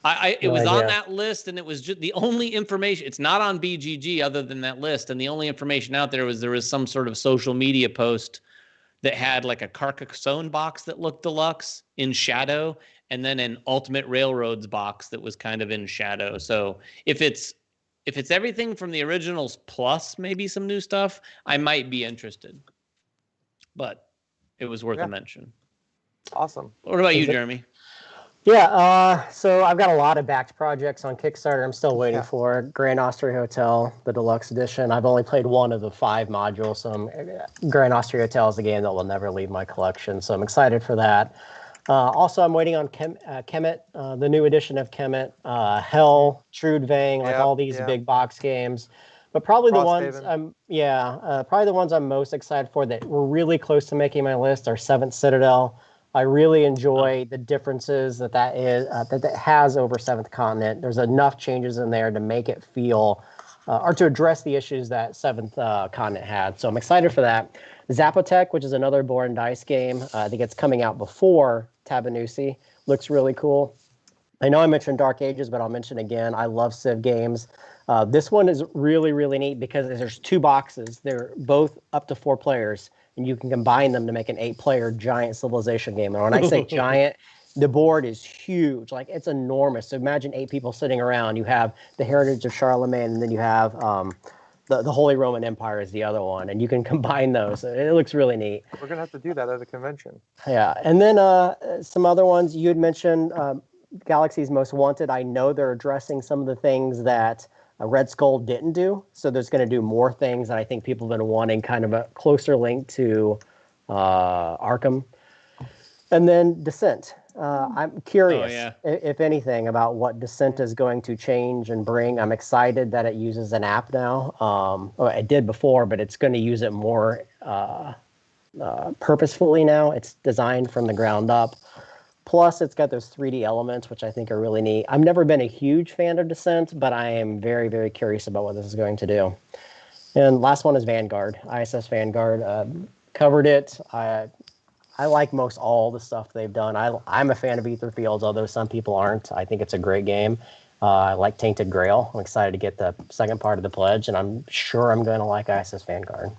It was on that list, and it was just the only information. It's not on BGG other than that list, and the only information out there was some sort of social media post that had like a Carcassonne box that looked deluxe in shadow, and then an Ultimate Railroads box that was kind of in shadow. So if it's everything from the originals plus maybe some new stuff, I might be interested. But it was worth a mention. Awesome. What about you, Jeremy? Yeah, so I've got a lot of backed projects on Kickstarter. I'm still waiting for Grand Austria Hotel, the deluxe edition. I've only played one of the 5 modules, so Grand Austria Hotel is a game that will never leave my collection, so I'm excited for that. Also, I'm waiting on Kemet, the new edition of Kemet, Hell, Trudvang, like all these big box games. But probably the ones probably the ones I'm most excited for that were really close to making my list are Seventh Citadel. I really enjoy the differences that is that has over Seventh Continent. There's enough changes in there to make it feel or to address the issues that Seventh Continent had. So I'm excited for that. Zapotec, which is another board and dice game. I think it's coming out before Tabannusi. Looks really cool. I know I mentioned Dark Ages, but I'll mention again, I love Civ games. This one is really, really neat because there's 2 boxes. They're both up to 4 players, and you can combine them to make an 8-player giant civilization game. And when I say giant, the board is huge. Like, it's enormous. So imagine 8 people sitting around. You have the Heritage of Charlemagne, and then you have the Holy Roman Empire is the other one, and you can combine those. It looks really neat. We're going to have to do that at a convention. Yeah, and then some other ones. You had mentioned Galaxy's Most Wanted. I know they're addressing some of the things that Red Skull didn't do, so there's going to do more things that I think people have been wanting, kind of a closer link to Arkham. And then Descent. I'm curious, if anything, about what Descent is going to change and bring. I'm excited that it uses an app now. It did before, but it's going to use it more purposefully now. It's designed from the ground up. Plus, it's got those 3D elements, which I think are really neat. I've never been a huge fan of Descent, but I am very, very curious about what this is going to do. And last one is Vanguard, ISS Vanguard. Covered it. I like most all the stuff they've done. I'm a fan of Ether Fields, although some people aren't. I think it's a great game. I like Tainted Grail. I'm excited to get the second part of the pledge, and I'm sure I'm going to like ISS Vanguard.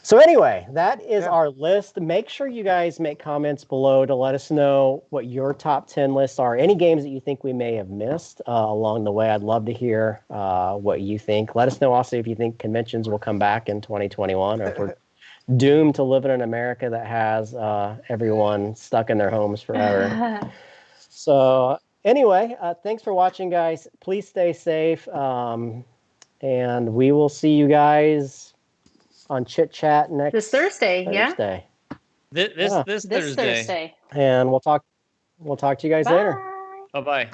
So anyway, that is our list. Make sure you guys make comments below to let us know what your top 10 lists are. Any games that you think we may have missed along the way. I'd love to hear what you think. Let us know also if you think conventions will come back in 2021 or if we're doomed to live in an America that has everyone stuck in their homes forever. So anyway, thanks for watching, guys. Please stay safe. And we will see you guys on Chit Chat next Thursday. This Thursday. And we'll talk to you guys later. Bye-bye.